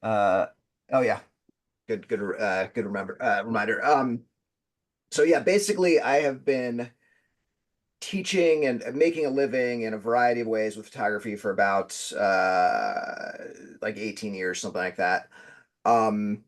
Uh, oh yeah, good reminder. So yeah, basically, I have been teaching and making a living in a variety of ways with photography for about like 18 years, something like that. Um,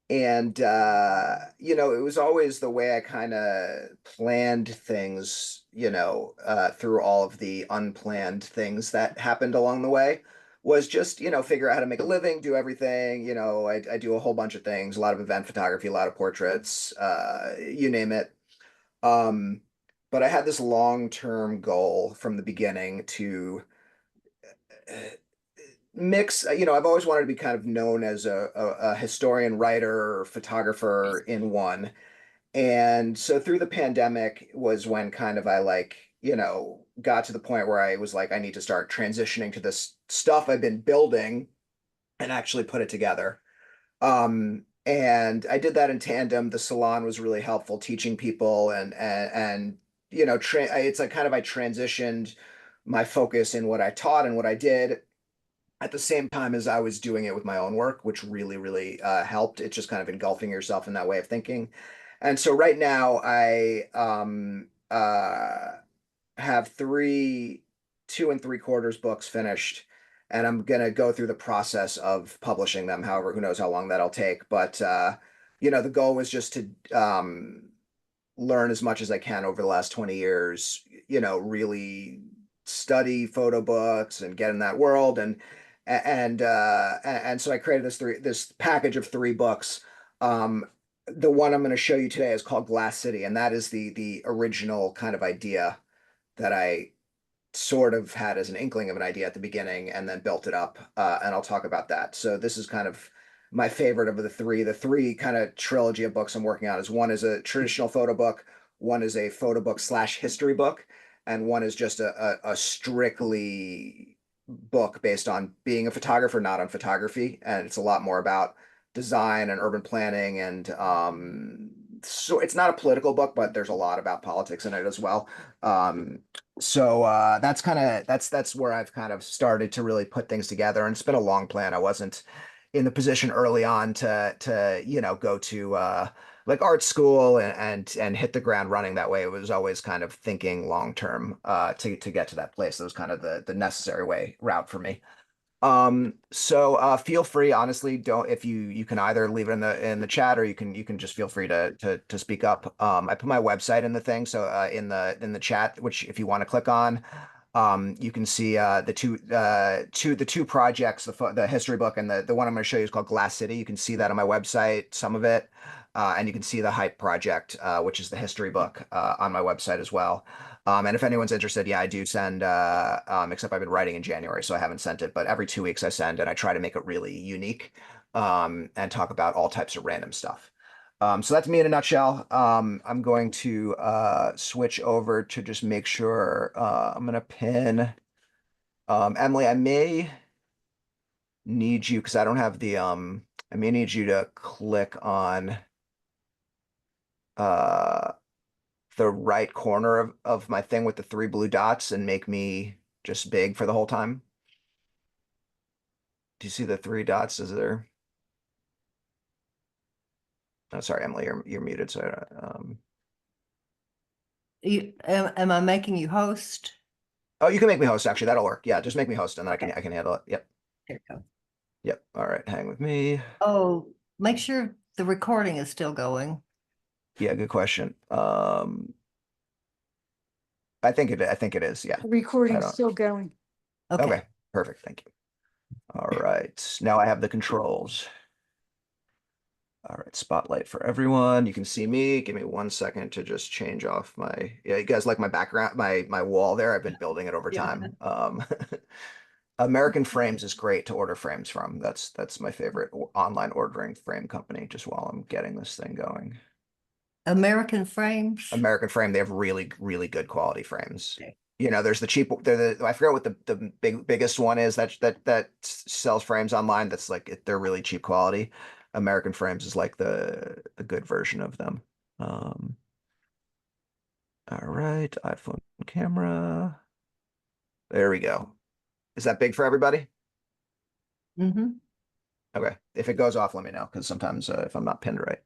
and it was always the way I kind of planned things, through all of the unplanned things that happened along the way, was just, figure out how to make a living, do everything. I do a whole bunch of things, a lot of event photography, a lot of portraits, you name it. Um, but I had this long-term goal from the beginning to uh, mix, I've always wanted to be kind of known as a historian, writer, or photographer in one. And so through the pandemic was when kind of I like, got to the point where I was like, I need to start transitioning to this stuff I've been building and actually put it together. And I did that in tandem. The salon was really helpful teaching people and it's like kind of I transitioned my focus in what I taught and what I did at the same time as I was doing it with my own work, which really, really helped. It's just kind of engulfing yourself in that way of thinking. And so right now I have three 2 3/4 books finished, and I'm gonna go through the process of publishing them. However, who knows how long that'll take. But the goal was just to learn as much as I can over the last 20 years, really study photo books and get in that world and so I created this package of 3 books. The one I'm going to show you today is called Glass City, and that is the original kind of idea that I sort of had as an inkling of an idea at the beginning and then built it up. And I'll talk about that. So this is kind of my favorite of the three. The three kind of trilogy of books I'm working on is one is a traditional photo book, one is a photo book slash history book, and one is just a strictly book based on being a photographer, not on photography. And it's a lot more about design and urban planning and so it's not a political book, but there's a lot about politics in it as well. Um, so that's where I've kind of started to really put things together, and it's been a long plan. I wasn't in the position early on to go to like art school and hit the ground running that way. It was always kind of thinking long term to get to that place. That was kind of the necessary way route for me. So feel free, honestly, don't if you can either leave it in the chat or you can just feel free to speak up. I put my website in the thing, so in the chat, which if you want to click on, you can see the two projects, the history book and the one I'm going to show you is called Glass City. You can see that on my website, some of it, and you can see the Hype project, which is the history book, on my website as well. And if anyone's interested, yeah, I do send, except I've been writing in January, so I haven't sent it, but every 2 weeks I send and I try to make it really unique, and talk about all types of random stuff. So that's me in a nutshell. I'm going to switch over to just make sure I'm going to pin Emily. I may need you because I don't have I may need you to click on uh, the right corner of my thing with the 3 blue dots and make me just big for the whole time. Do you see the 3 dots? Is there? Oh, sorry, Emily, you're muted. So, Am I making you host? oh, you can make me host. Actually, that'll work. Yeah, just make me host, and then I can Okay, I can handle it. Yep, here you go. yep. All right, hang with me. Oh, make sure the recording is still going. Yeah, good question. I think it is. Yeah. The I recording's don't. still going. Okay. Okay, perfect. Thank you. All right. Now I have the controls. All right, spotlight for everyone. You can see me. Give me 1 second to just change off my. Yeah, you guys like my background, my wall there. I've been building it over Yeah. time. American Frames is great to order frames from. That's my favorite online ordering frame company. Just while I'm getting this thing going. American frames. American Frame, they have really, really good quality frames. Okay. There's the cheap, I forget what the biggest one is that sells frames online. That's like they're really cheap quality. American Frames is like the good version of them. Um, all right, iPhone camera. There we go. Is that big for everybody? Mm-hmm. Okay. If it goes off, let me know because sometimes if I'm not pinned right.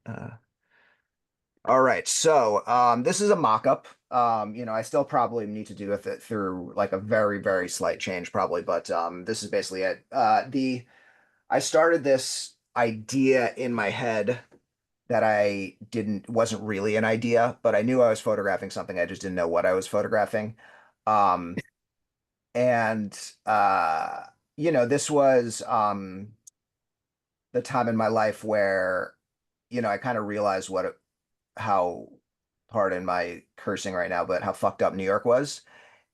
All right. So this is a mock-up. I still probably need to do with it through like a very, very slight change probably, but this is basically it. The I started this idea in my head that I didn't wasn't really an idea, but I knew I was photographing something. I just didn't know what I was photographing. Um, and this was the time in my life where, I kind of realized how, pardon my cursing right now, but how fucked up New York was,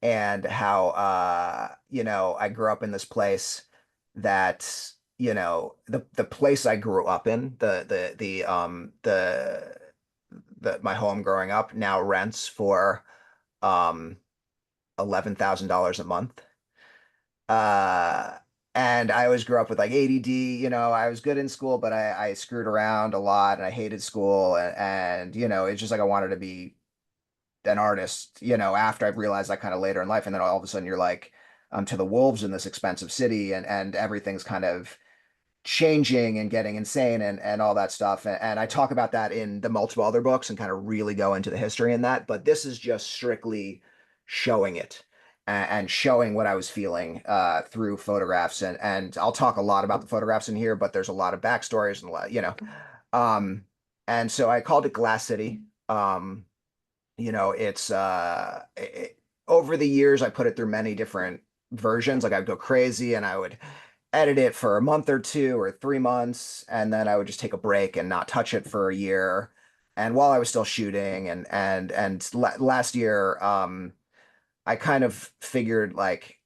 and how I grew up in this place that, the place I grew up in, the my home growing up now rents for um $11,000 a month. Uh and I always grew up with like ADD, I was good in school, but I screwed around a lot and I hated school, and it's just like I wanted to be an artist, after I've realized that kind of later in life. And then all of a sudden you're like to the wolves in this expensive city, and everything's kind of changing and getting insane and all that stuff. And I talk about that in the multiple other books and kind of really go into the history in that. But this is just strictly showing it and showing what I was feeling through photographs. And I'll talk a lot about the photographs in here, but there's a lot of backstories and a lot. Um, and so I called it Glass City. It's over the years I put it through many different versions. Like I'd go crazy and I would edit it for a month or 2 or 3 months, and then I would just take a break and not touch it for a year. And while I was still shooting, last year, I kind of figured like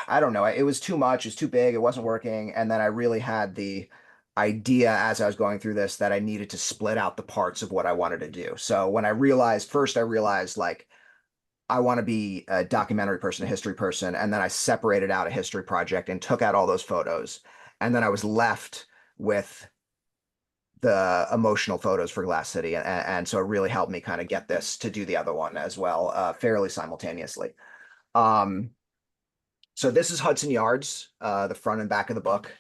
I don't know, it was too much, it was too big, it wasn't working. And then I really had the idea as I was going through this that I needed to split out the parts of what I wanted to do. So when I realized like I want to be a documentary person, a history person. And then I separated out a history project and took out all those photos. And then I was left with the emotional photos for Glass City. And so it really helped me kind of get this to do the other one as well, fairly simultaneously. Um, so this is Hudson Yards, the front and back of the book.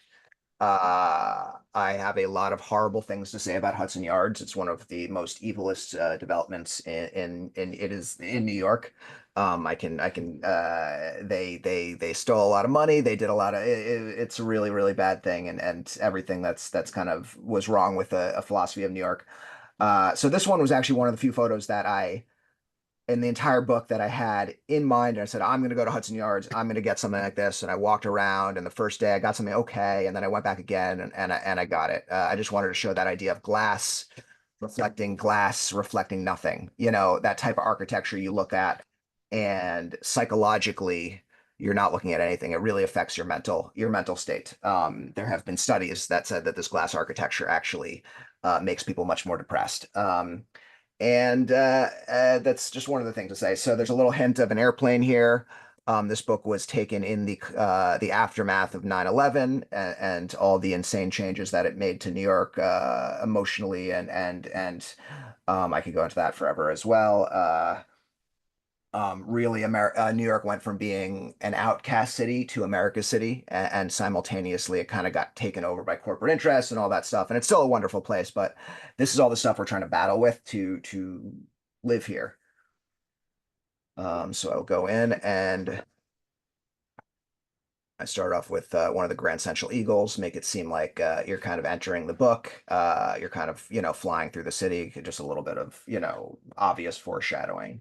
I have a lot of horrible things to say about Hudson Yards. It's one of the most evilest developments in it is in New York. They stole a lot of money. They did a lot of it's a really, really bad thing, and everything that's kind of was wrong with a philosophy of New York. So this one was actually one of the few photos that I in the entire book that I had in mind. And I said, I'm going to go to Hudson Yards. I'm going to get something like this. And I walked around, and the first day I got something okay. And then I went back again, and I got it. I just wanted to show that idea of glass, reflecting nothing, that type of architecture you look at, and psychologically, you're not looking at anything. It really affects your mental state. There have been studies that said that this glass architecture actually makes people much more depressed. And that's just one of the things to say. So there's a little hint of an airplane here. This book was taken in the aftermath of 9/11, and all the insane changes that it made to New York emotionally, and I could go into that forever as well. Really, New York went from being an outcast city to America's city, and simultaneously, it kind of got taken over by corporate interests and all that stuff. And it's still a wonderful place, but this is all the stuff we're trying to battle with to live here. So I'll go in and I start off with one of the Grand Central Eagles, make it seem like you're kind of entering the book. You're kind of, flying through the city, just a little bit of, obvious foreshadowing.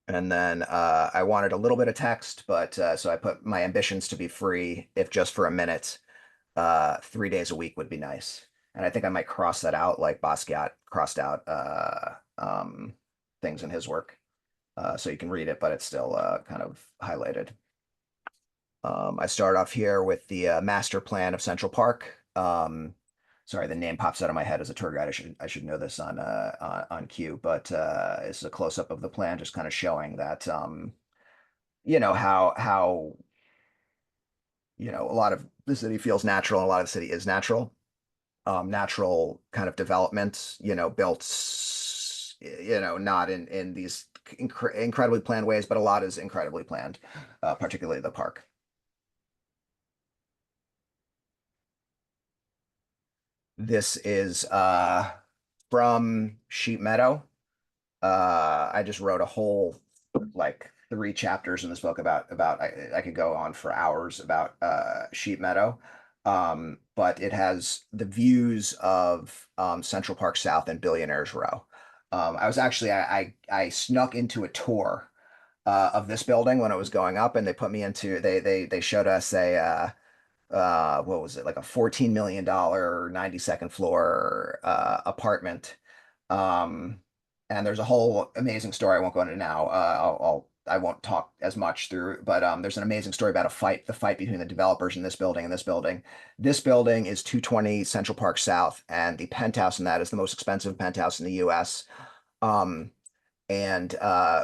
And then I wanted a little bit of text, but so I put my ambitions to be free, if just for a minute. 3 days a week would be nice. And I think I might cross that out, like Basquiat crossed out things in his work. So you can read it, but it's still kind of highlighted. I start off here with the master plan of Central Park. Sorry, the name pops out of my head as a tour guide. I should know this on cue, but this is a close up of the plan, just kind of showing that how a lot of the city feels natural and a lot of the city is natural. Natural kind of development, built not in these incredibly planned ways, but a lot is incredibly planned, particularly the park. This is from Sheep Meadow. I just wrote a whole like 3 chapters in this book about I could go on for hours about Sheep Meadow. But it has the views of Central Park South and Billionaires Row. I was actually I snuck into a tour of this building when it was going up, and they put me into they showed us a what was it, like a $14 million 92nd floor apartment. Um, and there's a whole amazing story. I won't go into now. I won't talk as much through, but there's an amazing story about the fight between the developers in this building and this building. This building is 220 Central Park South, and the penthouse in that is the most expensive penthouse in the U.S. Um, and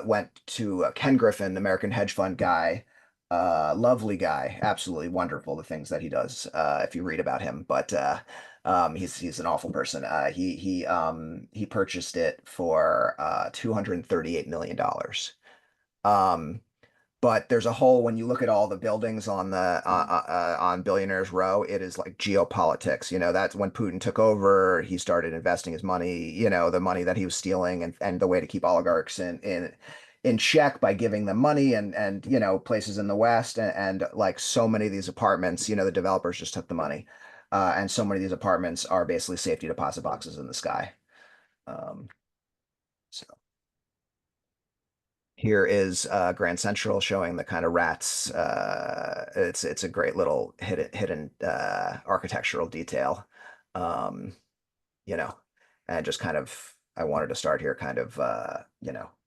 went to Ken Griffin, American hedge fund guy, lovely guy, absolutely wonderful, the things that he does, if you read about him. But he's an awful person. He purchased it for $238 million. Um, but there's a whole, when you look at all the buildings on the on Billionaires Row, it is like geopolitics. That's when Putin took over. He started investing his money, the money that he was stealing, and the way to keep oligarchs in check by giving them money and places in the West, and like so many of these apartments, the developers just took the money, and so many of these apartments are basically safety deposit boxes in the sky. Um, so. Here is Grand Central showing the kind of rats. It's a great little hidden architectural detail, um, you know, and just kind of I wanted to start here, kind of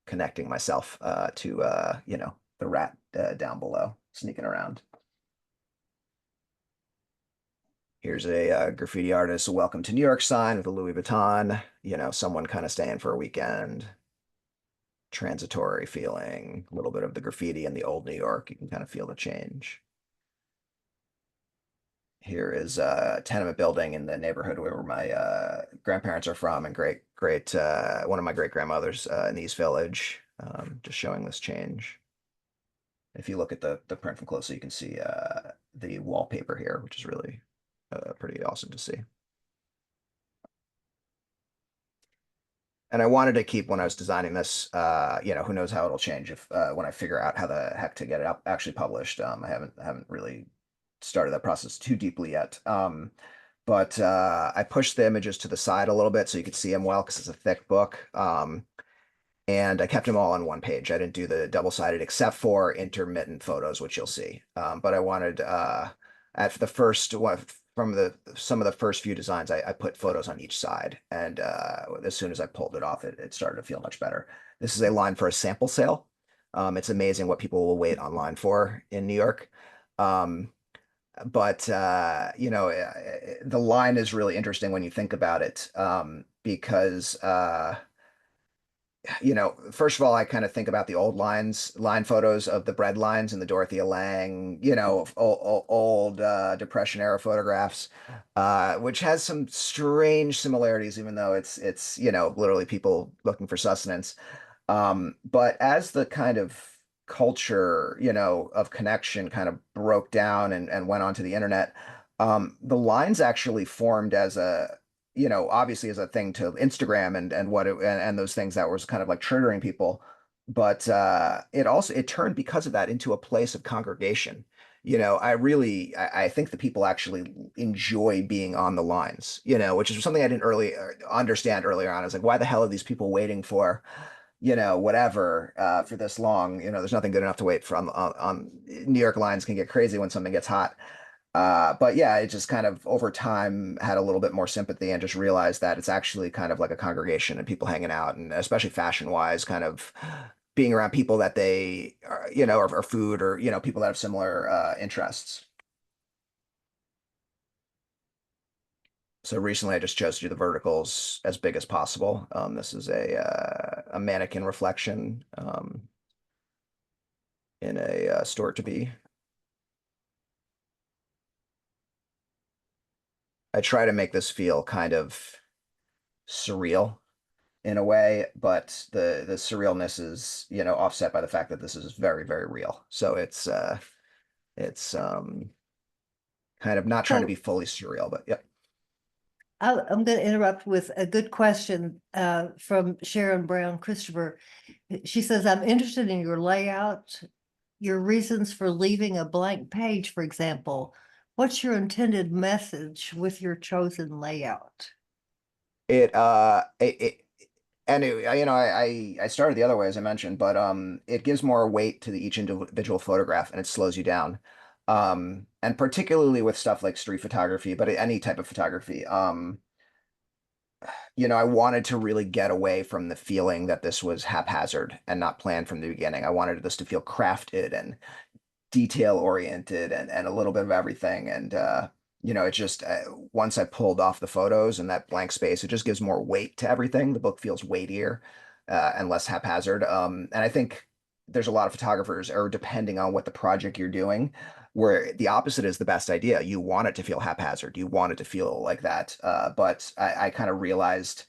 connecting myself to the rat down below sneaking around. Here's a graffiti artist, a welcome to New York sign with a Louis Vuitton, someone kind of staying for a weekend. Transitory feeling, a little bit of the graffiti in the old New York. You can kind of feel the change. Here is a tenement building in the neighborhood where my grandparents are from, and great one of my great grandmothers in the East Village. Just showing this change. If you look at the print from closely, you can see the wallpaper here, which is really pretty awesome to see. And I wanted to keep, when I was designing this, who knows how it'll change if when I figure out how the heck to get it up actually published. I haven't really started that process too deeply yet. But I pushed the images to the side a little bit so you could see them well because it's a thick book. And I kept them all on one page. I didn't do the double-sided except for intermittent photos, which you'll see. But I wanted at the first one from the some of the first few designs, I put photos on each side, and as soon as I pulled it off, it started to feel much better. This is a line for a sample sale. It's amazing what people will wait online for in New York. Um, but the line is really interesting when you think about it, because first of all, I kind of think about the old line photos of the bread lines and the Dorothea Lange, old Depression era photographs, which has some strange similarities, even though it's literally people looking for sustenance. But as the kind of culture, of connection kind of broke down and went onto the internet, the lines actually formed as obviously as a thing to Instagram and what and those things that was kind of like triggering people. But it turned because of that into a place of congregation. I think the people actually enjoy being on the lines, which is something I didn't really understand earlier on. I was like, why the hell are these people waiting for, whatever, for this long? There's nothing good enough to wait for on New York lines can get crazy when something gets hot. But yeah, it just kind of over time had a little bit more sympathy and just realized that it's actually kind of like a congregation and people hanging out, and especially fashion wise, kind of being around people that they are, or food, or, people that have similar interests. So recently I just chose to do the verticals as big as possible. This is a mannequin reflection in a store to be. I try to make this feel kind of surreal in a way, but the surrealness is, offset by the fact that this is very, very real. So it's kind of not trying to be So fully surreal, but yeah. I'm going to interrupt with a good question from Sharon Brown Christopher. She says, I'm interested in your layout, your reasons for leaving a blank page, for example. What's your intended message with your chosen layout? It and I started the other way as I mentioned, but it gives more weight to each individual photograph and it slows you down. And particularly with stuff like street photography, but any type of photography. I wanted to really get away from the feeling that this was haphazard and not planned from the beginning. I wanted this to feel crafted and detail oriented and a little bit of everything. And it just once I pulled off the photos and that blank space, it just gives more weight to everything. The book feels weightier and less haphazard. And I think there's a lot of photographers, or depending on what the project you're doing, where the opposite is the best idea. You want it to feel haphazard. You want it to feel like that. But I kind of realized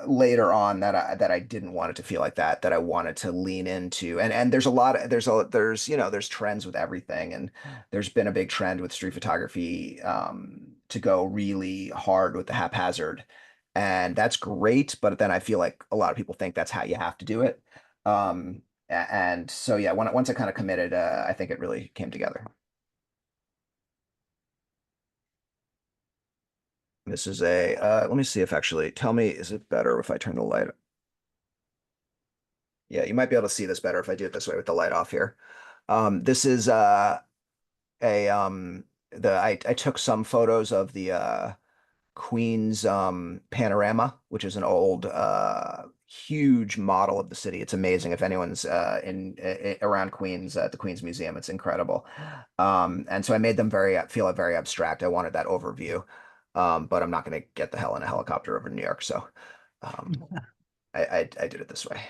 later on that I didn't want it to feel like that, that I wanted to lean into. And there's a lot of there's trends with everything, and there's been a big trend with street photography to go really hard with the haphazard. And that's great, but then I feel like a lot of people think that's how you have to do it. And so yeah, once I kind of committed, I think it really came together. This is let me see if actually, tell me, is it better if I turn the light? Yeah, you might be able to see this better if I do it this way with the light off here. This is a I took some photos of the Queens panorama, which is an old huge model of the city. It's amazing if anyone's around Queens at the Queens Museum. It's incredible. And so I made them feel very abstract. I wanted that overview. But I'm not going to get the hell in a helicopter over New York, so um, I did it this way.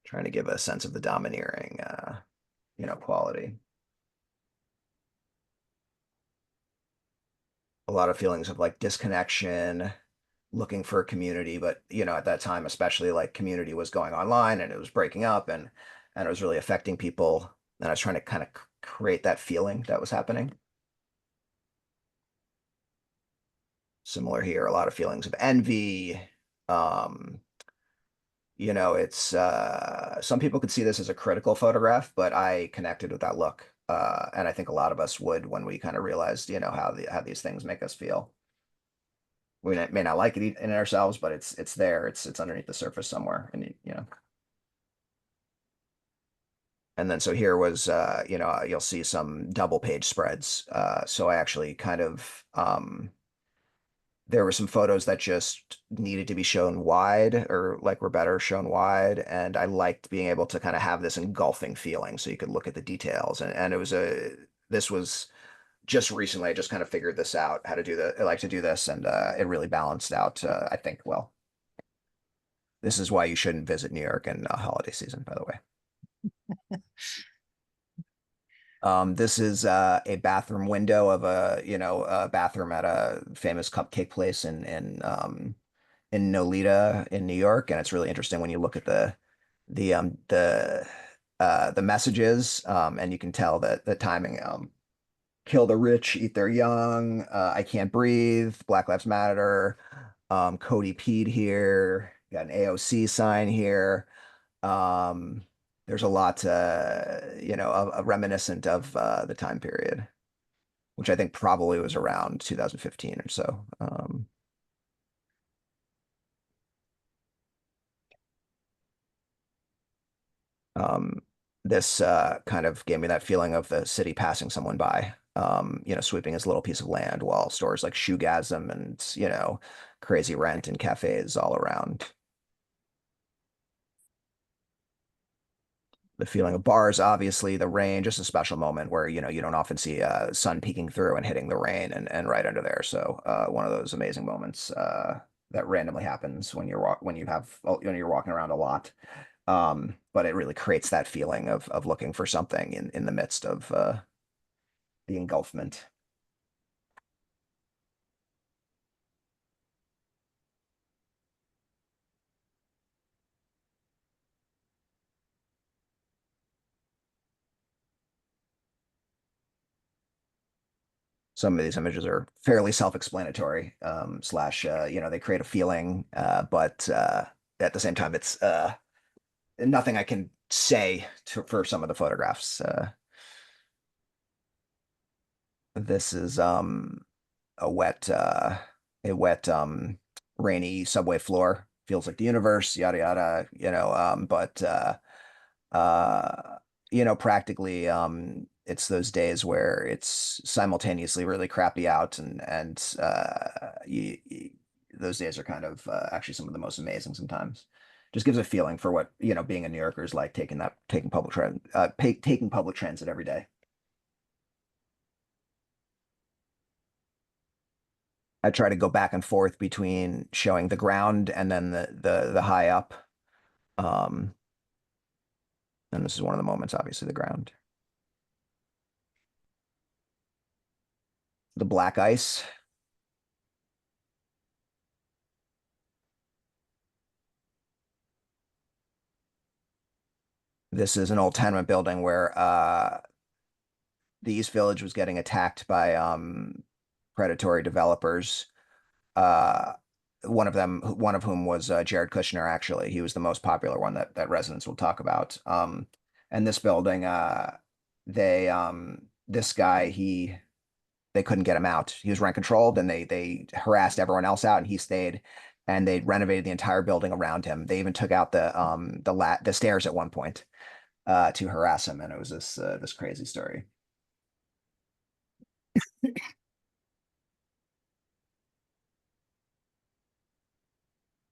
Trying to give a sense of the domineering, quality. A lot of feelings of like disconnection, looking for a community, but at that time, especially like community was going online and it was breaking up and it was really affecting people. And I was trying to kind of create that feeling that was happening. Similar here, a lot of feelings of envy. Um, it's some people could see this as a critical photograph, but I connected with that look. And I think a lot of us would when we kind of realized, how these things make us feel. We may not like it in ourselves, but it's there. It's underneath the surface somewhere. And and then so here was you'll see some double page spreads. So I actually kind of there were some photos that just needed to be shown wide, or like were better shown wide. And I liked being able to kind of have this engulfing feeling so you could look at the details. And this was just recently, I just kind of figured this out, how to do I like to do this. And it really balanced out, I think, well. This is why you shouldn't visit New York in holiday season, by the way. This is a bathroom window of a bathroom at a famous cupcake place in Nolita in New York, and it's really interesting when you look at the um the the messages, and you can tell that the timing. Kill the rich, eat their young. I can't breathe. Black Lives Matter. Cody Pede here. Got an AOC sign here. Um, there's a lot, reminiscent of the time period, which I think probably was around 2015 or so. Um, this kind of gave me that feeling of the city passing someone by, sweeping his little piece of land while stores like Shoegasm and, crazy rent and cafes all around. The feeling of bars, obviously, the rain, just a special moment where, you don't often see sun peeking through and hitting the rain and right under there. So one of those amazing moments that randomly happens when when you're walking around a lot. But it really creates that feeling of looking for something in the midst of the engulfment. some of these images are fairly self-explanatory, slash, they create a feeling, but at the same time, it's nothing I can say for some of the photographs. This is a wet, rainy subway floor. Feels like the universe, yada yada, but uh, practically, it's those days where it's simultaneously really crappy out, and those days are kind of actually some of the most amazing sometimes. Just gives a feeling for what, being a New Yorker is like taking public transit every day. I try to go back and forth between showing the ground and then the high up. Um, and this is one of the moments, obviously, the ground. The black ice. This is an old tenement building where the East Village was getting attacked by predatory developers. Uh, one of whom was Jared Kushner. Actually, he was the most popular one that residents will talk about. And this building, this guy, they couldn't get him out. He was rent controlled, and they harassed everyone else out, and he stayed. And they renovated the entire building around him. They even took out the stairs at one point to harass him, and it was this crazy story.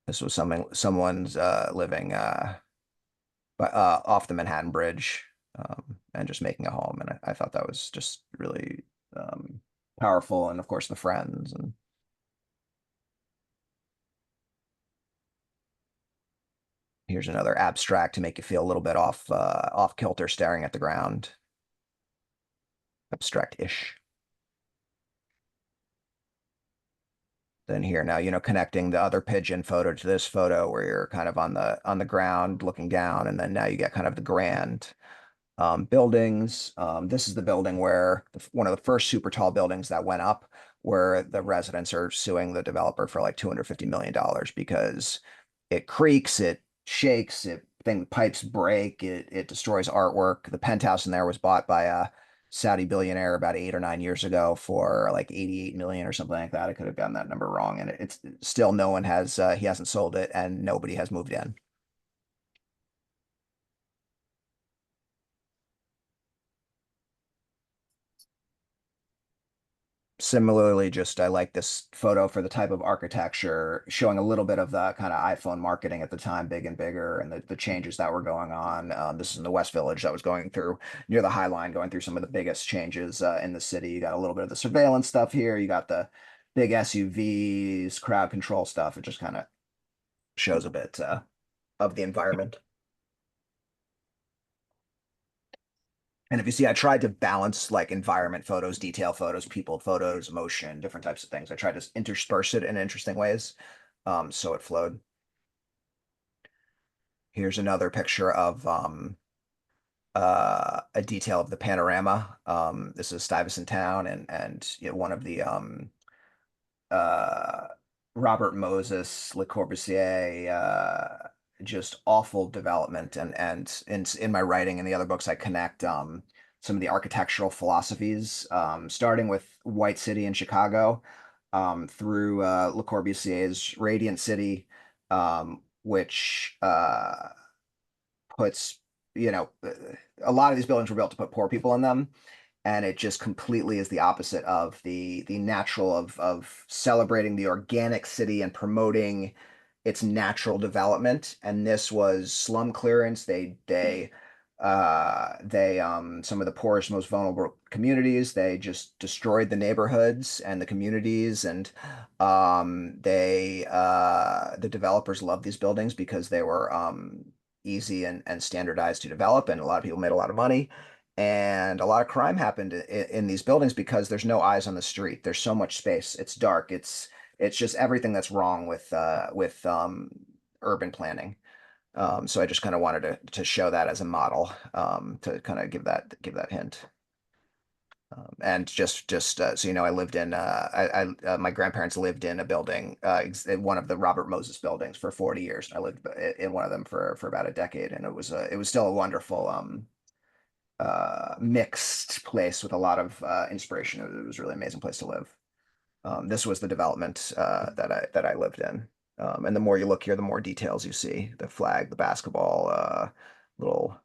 This was someone's living off the Manhattan Bridge, and just making a home, and I thought that was just really powerful. And of course, the friends. And here's another abstract to make you feel a little bit off kilter, staring at the ground. Abstract-ish. Then here now, connecting the other pigeon photo to this photo where you're kind of on the ground looking down, and then now you get kind of the grand buildings. This is the building where one of the first super tall buildings that went up, where the residents are suing the developer for like $250 million because it creaks, it shakes, pipes break, it destroys artwork. The penthouse in there was bought by a Saudi billionaire about 8 or 9 years ago for like 88 million or something like that. I could have gotten that number wrong, and it's still no one has he hasn't sold it, and nobody has moved in. Similarly, just I like this photo for the type of architecture, showing a little bit of the kind of iPhone marketing at the time, big and bigger, and the changes that were going on. This is in the West Village that was going through near the High Line, going through some of the biggest changes in the city. You got a little bit of the surveillance stuff here. You got the big SUVs, crowd control stuff. It just kind of shows a bit of the environment. And if you see, I tried to balance like environment photos, detail photos, people photos, motion, different types of things. I tried to intersperse it in interesting ways, so it flowed. Here's another picture of a detail of the panorama. This is Stuyvesant Town, and one of the uh, Robert Moses, Le Corbusier, just awful development. And in my writing and the other books, I connect some of the architectural philosophies, starting with White City in Chicago, through Le Corbusier's Radiant City, which puts, a lot of these buildings were built to put poor people in them, and it just completely is the opposite of the natural of celebrating the organic city and promoting its natural development. And this was slum clearance. Some of the poorest, most vulnerable communities, they just destroyed the neighborhoods and the communities. And the developers loved these buildings because they were easy and standardized to develop, and a lot of people made a lot of money. And a lot of crime happened in these buildings because there's no eyes on the street. There's so much space. It's dark. It's just everything that's wrong with urban planning. So I just kind of wanted to show that as a model, to kind of give that hint. And just so you know, I lived in my grandparents lived in a building, in one of the Robert Moses buildings for 40 years. I lived in one of them for about a decade, and it was still a wonderful mixed place with a lot of inspiration. It was a really amazing place to live. This was the development that I lived in. And the more you look here, the more details you see. The flag, the basketball, little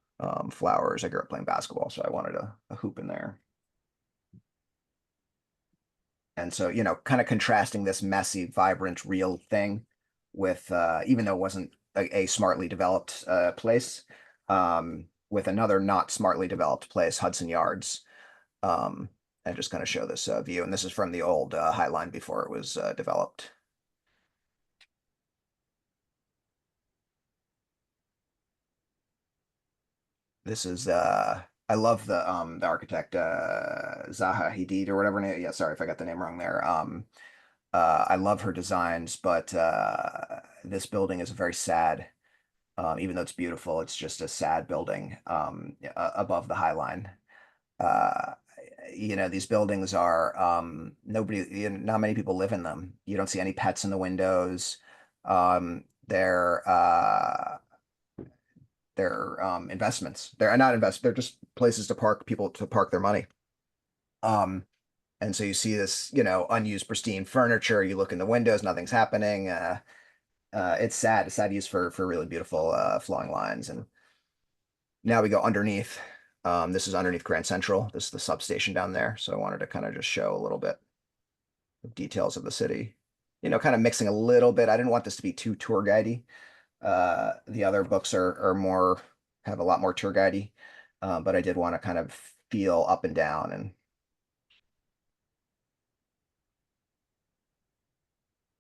flowers. I grew up playing basketball, so I wanted a hoop in there. And so, you know, kind of contrasting this messy, vibrant, real thing with, even though it wasn't a smartly developed place, with another not smartly developed place, Hudson Yards. Um, and just kind of show this view. And this is from the old High Line before it was developed. This is I love the architect Zaha Hadid or whatever name. Yeah, sorry if I got the name wrong there. I love her designs, but this building is very sad. Even though it's beautiful, it's just a sad building above the High Line. Uh, you know, these buildings are nobody, you know, not many people live in them. You don't see any pets in the windows. They're investments. They're not invest. They're just places to park people to park their money. Um, and so you see this, you know, unused pristine furniture. You look in the windows, nothing's happening. It's sad. It's sad use for really beautiful flowing lines. And now we go underneath. This is underneath Grand Central. This is the substation down there. So I wanted to kind of just show a little bit of details of the city. You know, kind of mixing a little bit. I didn't want this to be too tour guidey. The other books are more have a lot more tour guidey, but I did want to kind of feel up and down. And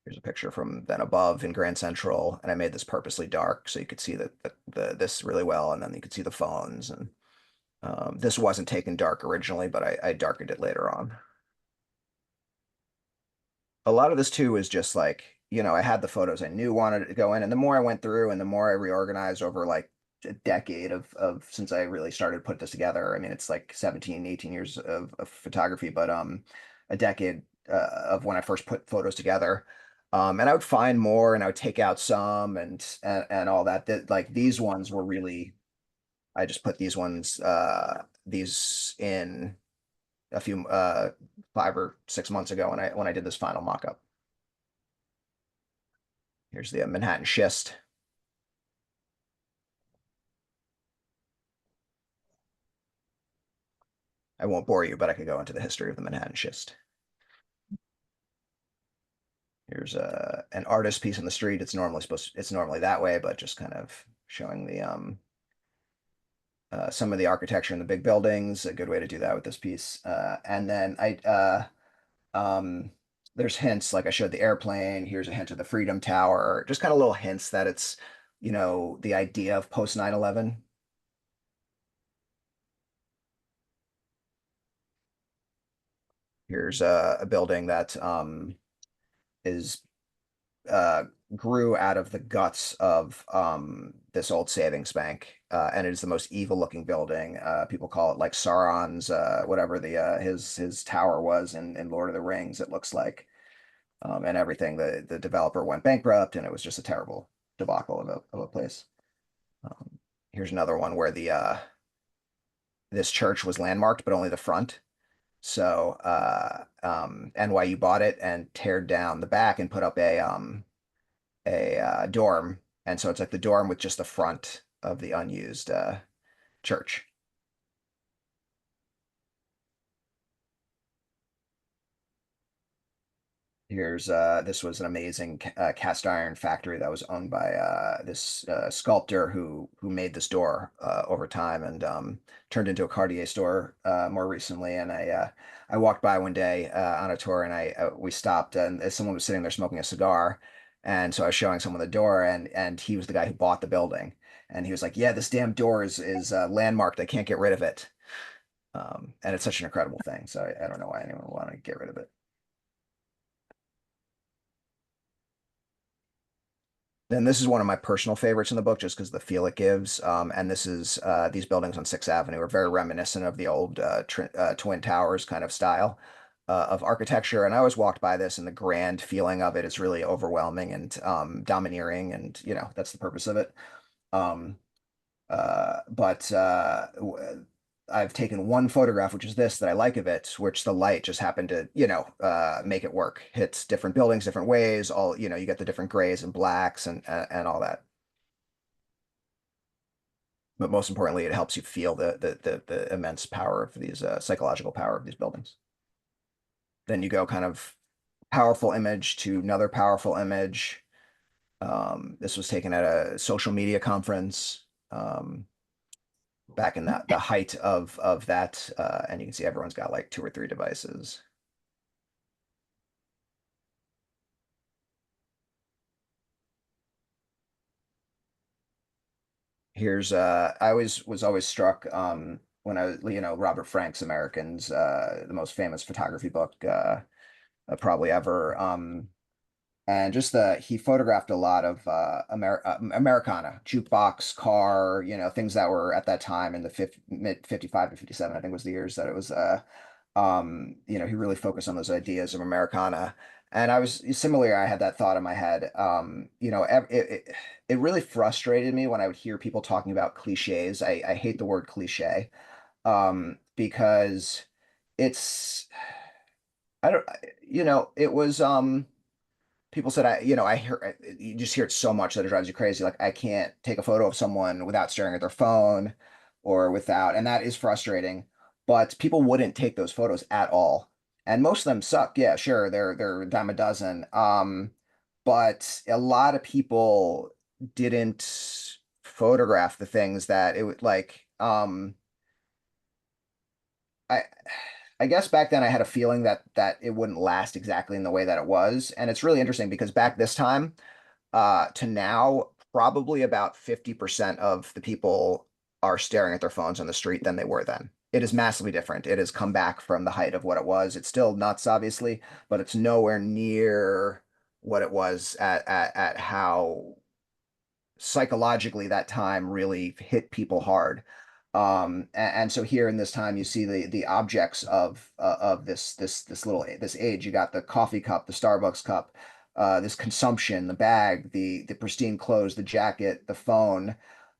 here's a picture from then above in Grand Central, and I made this purposely dark so you could see the this really well, and then you could see the phones. And this wasn't taken dark originally, but I darkened it later on. A lot of this too is just like, you know, I had the photos I knew wanted to go in, and the more I went through and the more I reorganized over like a decade of since I really started to put this together. I mean, it's like 17, 18 years of photography, but a decade of when I first put photos together. And I would find more and I would take out some and all that. That like these ones were really I just put these in a few 5 or 6 months ago when I did this final mock-up. Here's the Manhattan schist. I won't bore you, but I could go into the history of the Manhattan schist. Here's an artist piece in the street. It's normally that way, but just kind of showing the some of the architecture in the big buildings. A good way to do that with this piece. And then um there's hints like I showed the airplane. Here's a hint of the Freedom Tower. Just kind of little hints that it's, you know, the idea of post 9/11. Here's a building that is uh, grew out of the guts of this old savings bank, and it is the most evil looking building. People call it like Sauron's, whatever his tower was in Lord of the Rings. It looks like, and everything. The developer went bankrupt, and it was just a terrible debacle of a place. Um, Here's another one where the this church was landmarked, but only the front. So NYU bought it and teared down the back and put up a dorm, and so it's like the dorm with just the front of the unused church. Here's this was an amazing cast iron factory that was owned by this sculptor who made this door over time and turned into a Cartier store more recently. And I walked by one day on a tour and I we stopped and someone was sitting there smoking a cigar, and so I was showing someone the door and he was the guy who bought the building, and he was like, "Yeah, this damn door is landmarked. I can't get rid of it." And it's such an incredible thing. So I don't know why anyone would want to get rid of it. Then this is one of my personal favorites in the book just because the feel it gives. And this is these buildings on Sixth Avenue are very reminiscent of the old Twin Towers kind of style of architecture. And I always walked by this, and the grand feeling of it is really overwhelming and domineering, and that's the purpose of it. Um, but I've taken one photograph, which is this, that I like of it, which the light just happened to, make it work. Hits different buildings, different ways. All, you get the different grays and blacks and all that. But most importantly, it helps you feel the immense power of these psychological power of these buildings. Then you go kind of powerful image to another powerful image. This was taken at a social media conference. Back in the height of that, and you can see everyone's got like two or three devices. Here's I was always struck when I was, Robert Frank's Americans, the most famous photography book probably ever. And just he photographed a lot of Americana, jukebox, car, things that were at that time in the mid 55 to 57, I think was the years that it was he really focused on those ideas of Americana. And I was similarly, I had that thought in my head. It really frustrated me when I would hear people talking about cliches. I hate the word cliche because it's I don't it was people said I hear you just hear it so much that it drives you crazy. Like I can't take a photo of someone without staring at their phone or without, and that is frustrating. But people wouldn't take those photos at all, and most of them suck. Yeah, sure, they're a dime a dozen. But a lot of people didn't photograph the things that it would like. I I guess back then I had a feeling that it wouldn't last exactly in the way that it was, and it's really interesting because back this time to now, probably about 50% of the people are staring at their phones on the street than they were then. It is massively different. It has come back from the height of what it was. It's still nuts, obviously, but it's nowhere near what it was at how psychologically that time really hit people hard. And so here in this time, you see the objects of this little this age. You got the coffee cup, the Starbucks cup, this consumption, the bag, the pristine clothes, the jacket, the phone,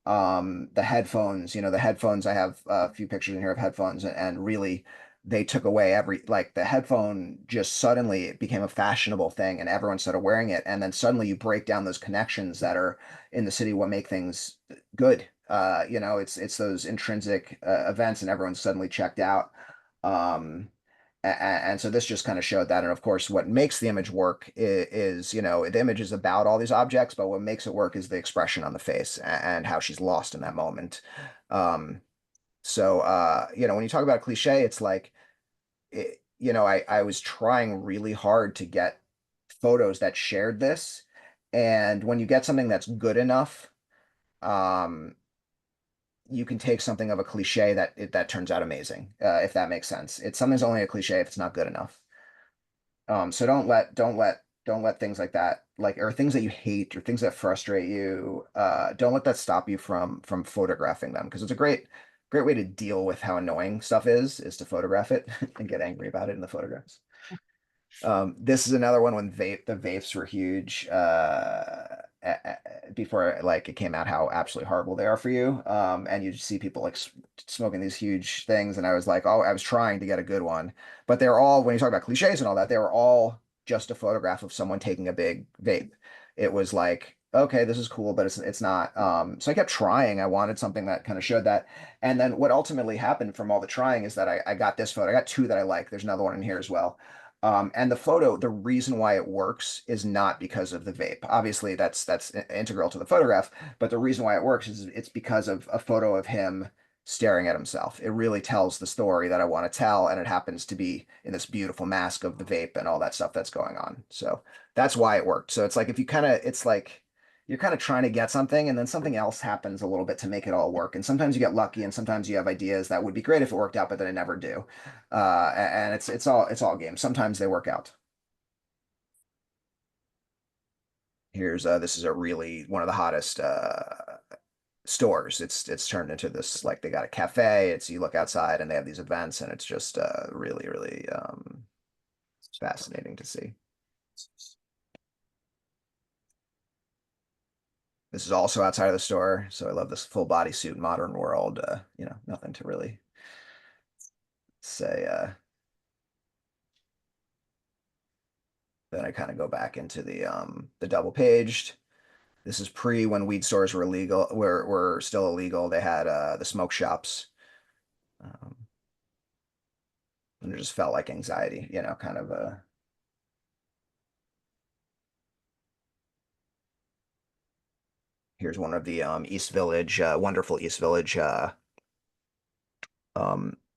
the headphones. The headphones. I have a few pictures in here of headphones, and really they took away every like the headphone just suddenly it became a fashionable thing and everyone started wearing it, and then suddenly you break down those connections that are in the city what make things good. It's those intrinsic events, and everyone's suddenly checked out. And so this just kind of showed that. And of course, what makes the image work is, the image is about all these objects, but what makes it work is the expression on the face and how she's lost in that moment. Um, when you talk about a cliche, it's like, I was trying really hard to get photos that shared this. And when you get something that's good enough, um, you can take something of a cliche that turns out amazing, if that makes sense. It's something's only a cliche if it's not good enough. So don't let things like that, like or things that you hate or things that frustrate you, don't let that stop you from photographing them because it's a great way to deal with how annoying stuff is to photograph it and get angry about it in the photographs. This is another one when the vapes were huge before like it came out how absolutely horrible they are for you. And you just see people like smoking these huge things, and I was like, oh, I was trying to get a good one, but they're all when you talk about cliches and all that, they were all just a photograph of someone taking a big vape. It was like, okay, this is cool, but it's not. So I kept trying. I wanted something that kind of showed that. And then what ultimately happened from all the trying is that I got this photo. I got two that I like. There's another one in here as well. And the photo, the reason why it works is not because of the vape. Obviously, that's integral to the photograph, but the reason why it works is it's because of a photo of him staring at himself. It really tells the story that I want to tell, and it happens to be in this beautiful mask of the vape and all that stuff that's going on. So that's why it worked. So it's like if you kind of, it's like you're kind of trying to get something, and then something else happens a little bit to make it all work. And sometimes you get lucky, and sometimes you have ideas that would be great if it worked out, but then it never do. And it's all game. Sometimes they work out. Here's this is a really one of the hottest stores. It's turned into this like they got a cafe. It's you look outside and they have these events and it's just really fascinating to see. This is also outside of the store, so I love this full bodysuit modern world. Nothing to really say. Then I kind of go back into the double paged. This is pre when weed stores were illegal, were still illegal. They had the smoke shops. Um, and it just felt like anxiety, kind of here's one of the East Village, wonderful East Village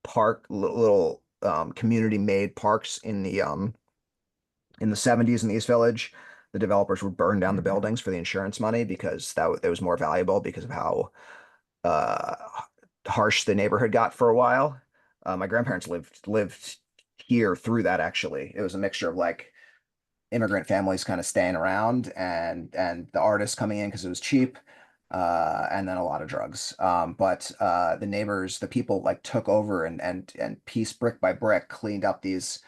park, little community made parks in the 70s in the East Village. The developers would burn down the buildings for the insurance money because it was more valuable because of how uh, harsh the neighborhood got for a while. My grandparents lived here through that actually. It was a mixture of like immigrant families kind of staying around and the artists coming in because it was cheap. And then a lot of drugs. But the neighbors, the people like took over and piece brick by brick cleaned up these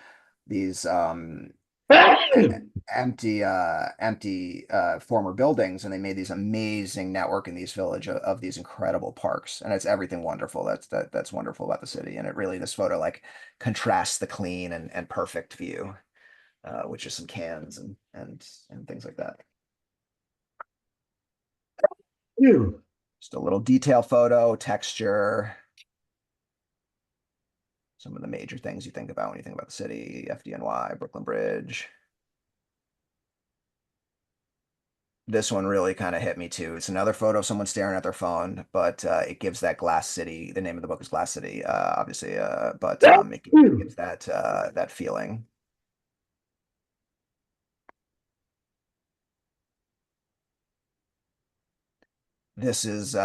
empty former buildings, and they made these amazing network in these village of these incredible parks, and it's everything wonderful. That's wonderful about the city, and it really this photo like contrasts the clean and perfect view, with just some cans and things like that. Ew. Just a little detail photo, texture, some of the major things you think about when you think about the city, FDNY, Brooklyn Bridge. This one really kind of hit me too. It's another photo of someone staring at their phone, but it gives that Glass City. The name of the book is Glass City, obviously, but it gives that feeling. This is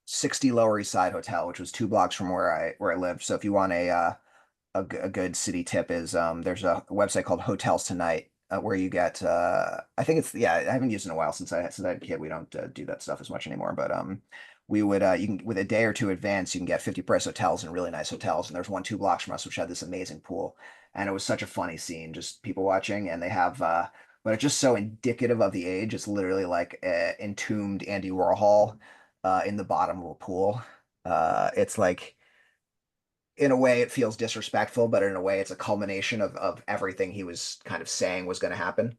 60 Lower East Side Hotel, which was 2 blocks from where I lived. So if you want a good city tip is there's a website called Hotels Tonight where you get I think it's yeah I haven't used it in a while since I had a kid. We don't do that stuff as much anymore, but we would you can with a day or two advance you can get 50 price hotels and really nice hotels, and there's one 2 blocks from us which had this amazing pool, and it was such a funny scene just people watching, and they have but it's just so indicative of the age. It's literally like entombed Andy Warhol in the bottom of a pool. It's like in a way it feels disrespectful, but in a way it's a culmination of everything he was kind of saying was going to happen.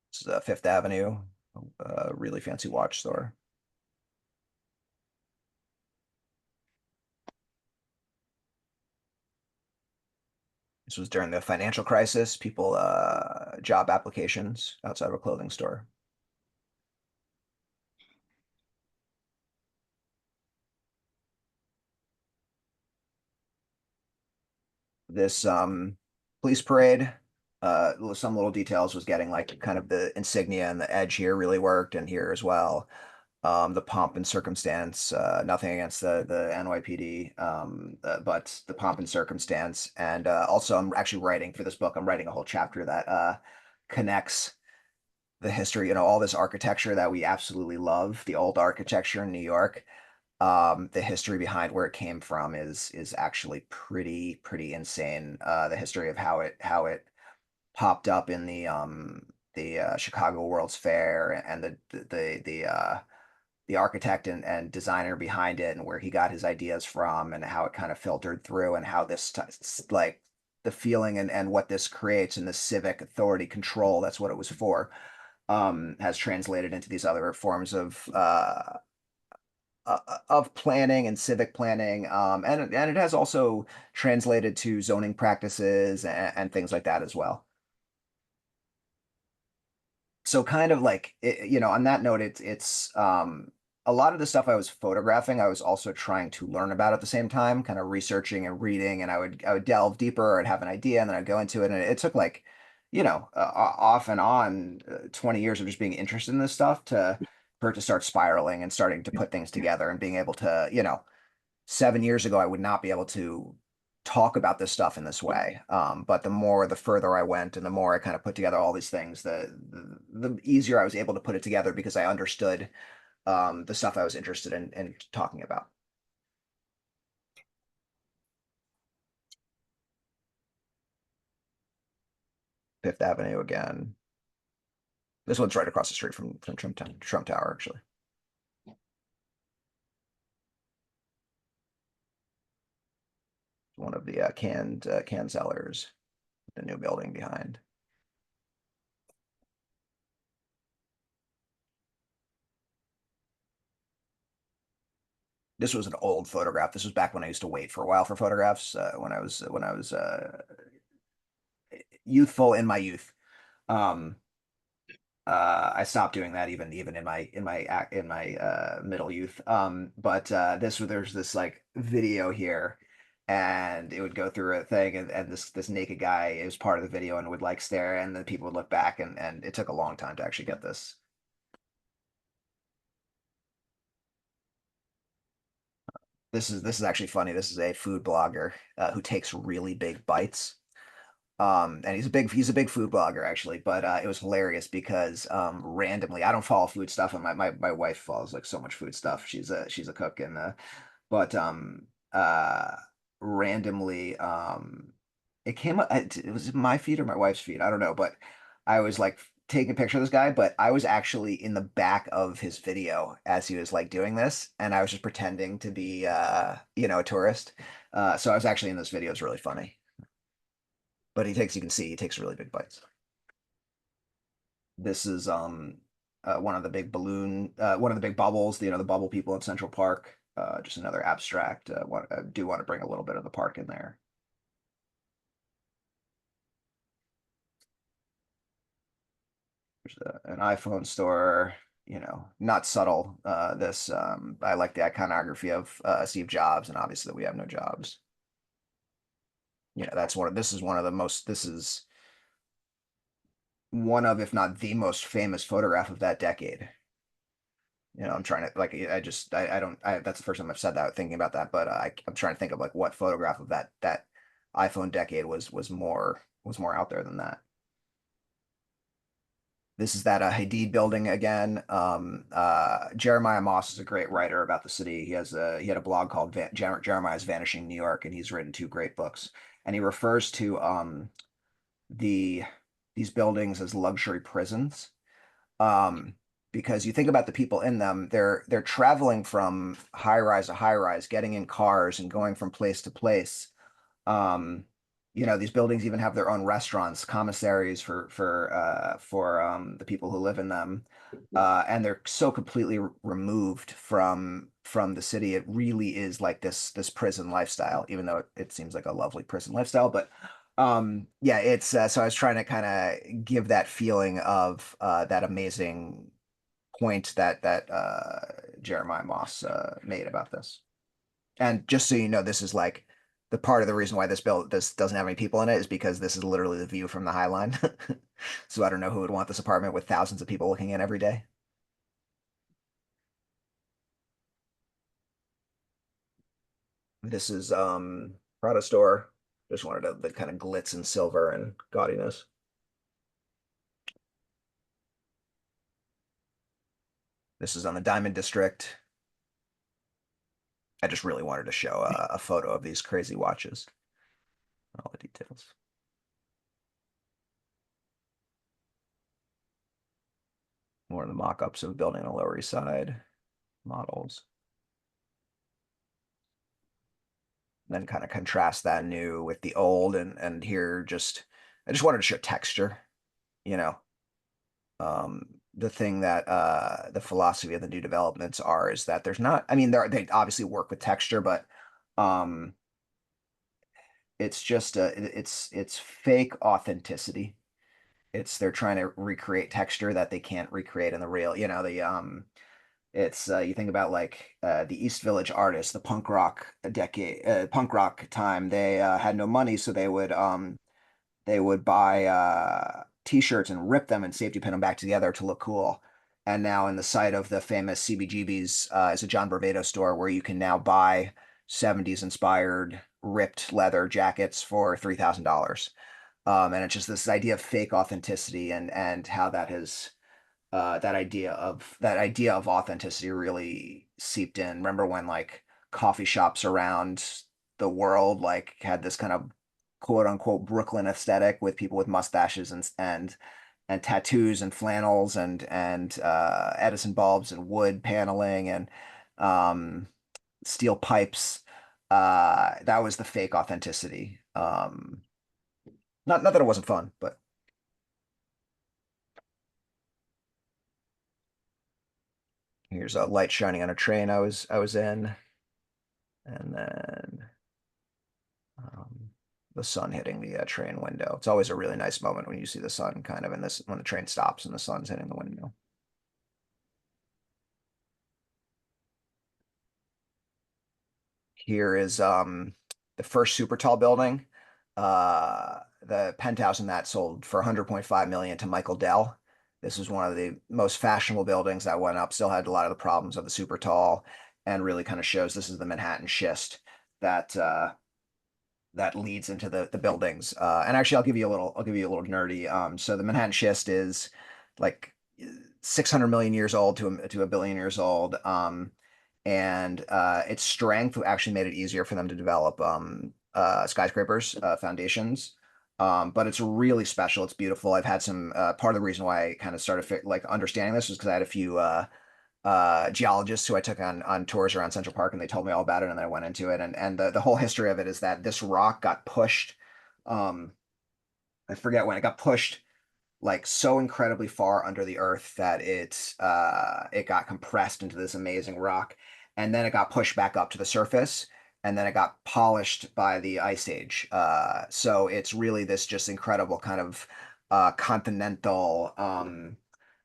It's Fifth Avenue, really fancy watch store. This was during the financial crisis, people job applications outside of a clothing store. This police parade, some little details was getting like kind of the insignia and the edge here really worked, and here as well. The pomp and circumstance, nothing against the NYPD, but the pomp and circumstance. And also, I'm actually writing for this book. I'm writing a whole chapter that connects the history, all this architecture that we absolutely love, the old architecture in New York. The history behind where it came from is actually pretty insane. The history of how it popped up in the Chicago World's Fair, and the architect and designer behind it, and where he got his ideas from, and how it kind of filtered through, and how like the feeling and what this creates, and the civic authority control, that's what it was for, has translated into these other forms of planning and civic planning, and it has also translated to zoning practices and things like that as well. So kind of like on that note, it's a lot of the stuff I was photographing I was also trying to learn about at the same time, kind of researching and reading, and I would delve deeper. I'd have an idea and then I'd go into it, and it took like off and on 20 years of just being interested in this stuff to for it to start spiraling and starting to put things together and being able to 7 years ago, I would not be able to talk about this stuff in this way. But the further I went, and the more I kind of put together all these things, the easier I was able to put it together because I understood the stuff I was interested in talking about. Fifth Avenue again. This one's right across the street from Trump Tower, actually. One of the can sellers, the new building behind. This was an old photograph. This was back when I used to wait for a while for photographs, when I was youthful in my youth. Um, I stopped doing that even in my middle youth. But there's this like video here, and it would go through a thing, and this naked guy is part of the video and would like stare, and then people would look back, and it took a long time to actually get this. This is actually funny. This is a food blogger who takes really big bites. And he's a big food blogger actually, but it was hilarious because randomly, I don't follow food stuff, and my wife follows like so much food stuff. She's a cook, and but uh randomly it came up, it was my feed or my wife's feed, I don't know, but I was like taking a picture of this guy, but I was actually in the back of his video as he was like doing this, and I was just pretending to be a tourist. So I was actually in this video. It's really funny. But you can see he takes really big bites. This is one of the big bubbles, the bubble people in Central Park. Just another abstract. I do want to bring a little bit of the park in there. There's an iPhone store, not subtle. This I like the iconography of Steve Jobs, and obviously we have no jobs. This is one of the most, this is one of, if not the most famous photograph of that decade. I'm trying to like, I don't, that's the first time I've said that, thinking about that, but I'm trying to think of like what photograph of that iPhone decade was more out there than that. This is that Hadid building again. Jeremiah Moss is a great writer about the city. He had a blog called Jeremiah's Vanishing New York, and he's written two great books. And he refers to the these buildings as luxury prisons. Um, because you think about the people in them, they're traveling from high rise to high rise, getting in cars and going from place to place. Um, these buildings even have their own restaurants, commissaries for the people who live in them. And they're so completely removed from the city. It really is like this prison lifestyle, even though it seems like a lovely prison lifestyle. But yeah, it's so I was trying to kind of give that feeling of that amazing point that Jeremiah Moss made about this. And just so you know, this is like the part of the reason why this doesn't have any people in it is because this is literally the view from the High Line. So I don't know who would want this apartment with thousands of people looking in every day. This is Prada store. Just wanted the kind of glitz and silver and gaudiness. This is on the Diamond District. I just really wanted to show a photo of these crazy watches. All the details. More of the mock-ups of building on the Lower East Side models. Then kind of contrast that new with the old, and here I just wanted to show texture, you know. The thing that the philosophy of the new developments are is that there's not, I mean, they obviously work with texture, but um it's just it's fake authenticity. They're trying to recreate texture that they can't recreate in the real, the it's you think about like the East Village artists, the punk rock time, they had no money, so they would buy t-shirts and rip them and safety pin them back together to look cool. And now in the site of the famous CBGB's is a John Barbados store where you can now buy 70s inspired ripped leather jackets for $3,000. And it's just this idea of fake authenticity and how that has that idea of authenticity really seeped in. Remember when like coffee shops around the world like had this kind of quote unquote Brooklyn aesthetic with people with mustaches and tattoos and flannels and Edison bulbs and wood paneling and um, steel pipes. That was the fake authenticity. Not that it wasn't fun, but here's a light shining on a train I was in, and then um, the sun hitting the train window. It's always a really nice moment when you see the sun kind of in this when the train stops and the sun's hitting the window. Here is the first super tall building. The penthouse in that sold for 100.5 million to Michael Dell. This was one of the most fashionable buildings that went up, still had a lot of the problems of the super tall, and really kind of shows this is the Manhattan schist that that leads into the buildings. And actually, I'll give you a little nerdy. So the Manhattan schist is like 600 million years old to a billion years old. And its strength actually made it easier for them to develop skyscrapers, foundations. But it's really special. It's beautiful. I've had some part of the reason why I kind of started like understanding this was because I had a few geologists who I took on tours around Central Park, and they told me all about it, and then I went into it, and the whole history of it is that this rock got pushed. Um, I forget when it got pushed like so incredibly far under the earth that it got compressed into this amazing rock, and then it got pushed back up to the surface, and then it got polished by the ice age. So it's really this just incredible kind of continental.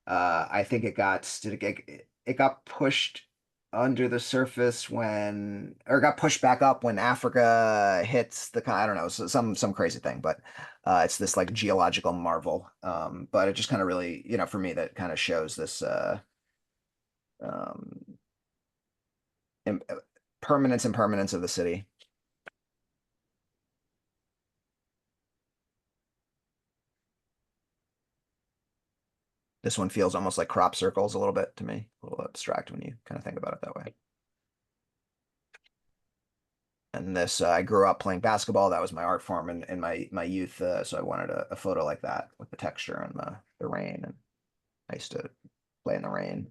I think it got pushed under the surface when, or got pushed back up when Africa hits the, I don't know, so some crazy thing, but it's this like geological marvel. But it just kind of really, for me, that kind of shows this um, im permanence and permanence of the city. This one feels almost like crop circles a little bit to me, a little abstract when you kind of think about it that way. And this, I grew up playing basketball. That was my art form in my youth. So I wanted a photo like that with the texture and the rain. And I used to play in the rain.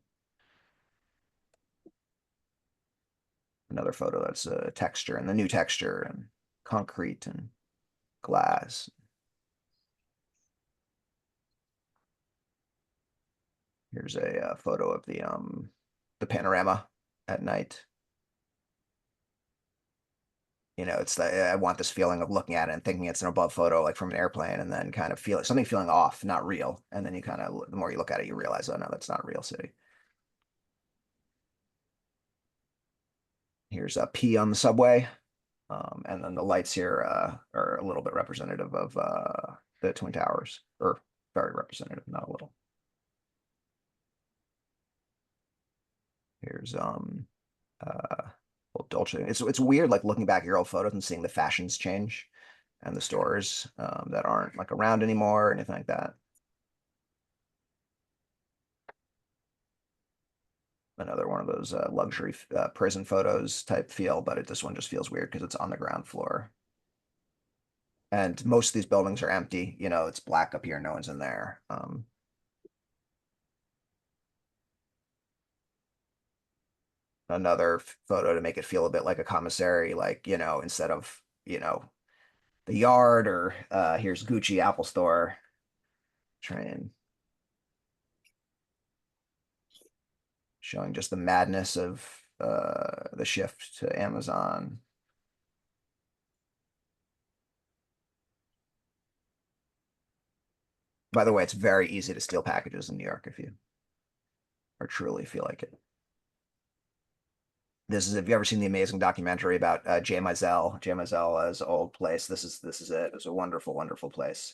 Another photo that's texture and the new texture and concrete and glass. Here's a photo of the panorama at night. It's I want this feeling of looking at it and thinking it's an above photo, like from an airplane, and then kind of feel something feeling off, not real. And then you kind of, the more you look at it, you realize, oh no, that's not a real city. Here's a P on the subway. And then the lights here are a little bit representative of the Twin Towers, or very representative, not a little. Here's old Dolce. It's weird like looking back at your old photos and seeing the fashions change and the stores that aren't like around anymore or anything like that. Another one of those luxury prison photos type feel, but this one just feels weird because it's on the ground floor. And most of these buildings are empty. It's black up here, no one's in there. Another photo to make it feel a bit like a commissary, like, instead of, the yard or here's Gucci Apple Store train, showing just the madness of the shift to Amazon. By the way, it's very easy to steal packages in New York if you or truly feel like it. This is, have you ever seen the amazing documentary about Jay Mizell? Jay Mizell's old place. This is it. It's a wonderful, wonderful place.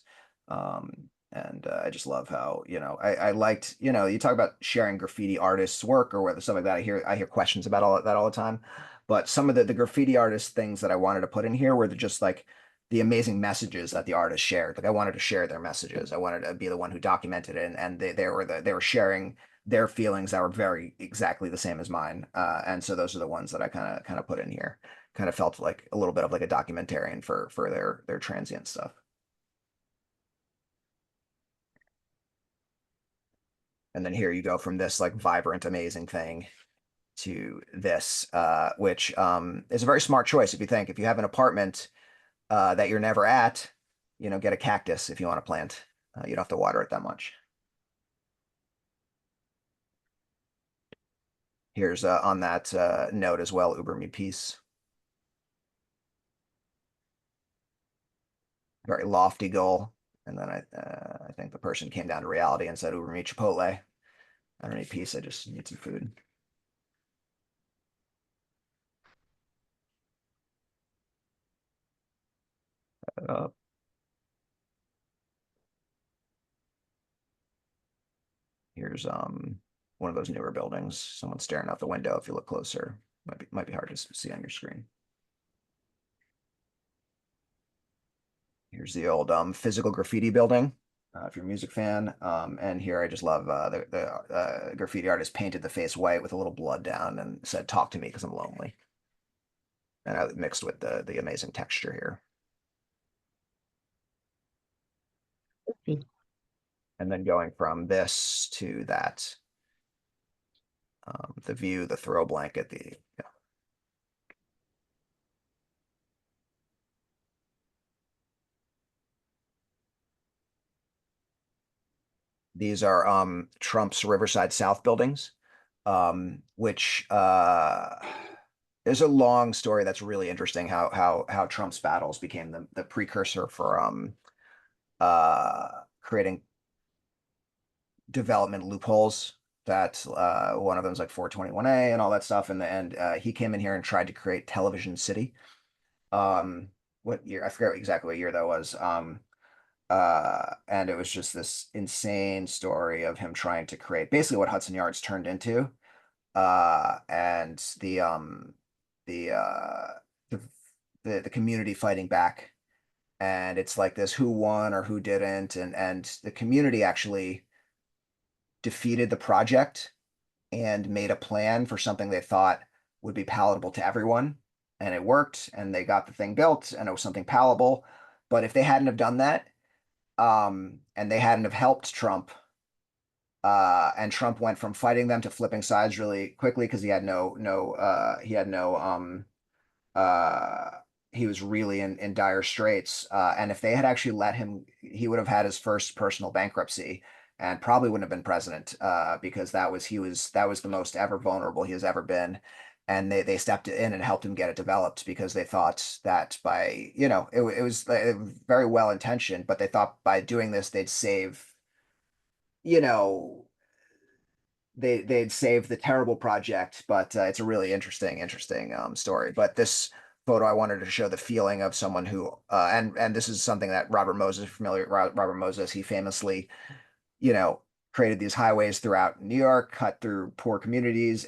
And I just love how, I liked, you talk about sharing graffiti artists' work or whether stuff like that. I hear questions about all that all the time. But some of the graffiti artist things that I wanted to put in here were just like the amazing messages that the artists shared. Like I wanted to share their messages. I wanted to be the one who documented it, and they were sharing their feelings that were very exactly the same as mine. And so those are the ones that I kind of put in here. Kind of felt like a little bit of like a documentarian for their transient stuff. And then here you go from this like vibrant, amazing thing to this, which is a very smart choice if you think if you have an apartment that you're never at, get a cactus if you want to plant. You don't have to water it that much. Here's on that note as well, Uber me peace. Very lofty goal. And then I think the person came down to reality and said, Uber me Chipotle. I don't need peace. I just need some food. Uh, Here's one of those newer buildings. Someone staring out the window. If you look closer, might be hard to see on your screen. Here's the old physical graffiti building. If you're a music fan, and here I just love the graffiti artist painted the face white with a little blood down and said, "Talk to me because I'm lonely." And I mixed with the amazing texture here. And then going from this to that, the view, the throw blanket, these are Trump's Riverside South buildings, which there's a long story that's really interesting how Trump's battles became the precursor for creating development loopholes that one of them is like 421A and all that stuff. In the end, he came in here and tried to create Television City. Um, what year? I forget exactly what year that was. And it was just this insane story of him trying to create basically what Hudson Yards turned into. And the the the community fighting back. And it's like this who won or who didn't, and the community actually defeated the project and made a plan for something they thought would be palatable to everyone. And it worked, and they got the thing built, and it was something palatable. But if they hadn't have done that, and they hadn't have helped Trump, and Trump went from fighting them to flipping sides really quickly because he had no uh, he was really in dire straits. And if they had actually let him, he would have had his first personal bankruptcy and probably wouldn't have been president because that was the most ever vulnerable he has ever been. And they stepped in and helped him get it developed because they thought that by, it was very well intentioned, but they thought by doing this, they'd save, you know, they'd save the terrible project, but it's a really interesting story. But this photo, I wanted to show the feeling of someone who, and this is something that Robert Moses, familiar Robert Moses, he famously, you know, created these highways throughout New York, cut through poor communities,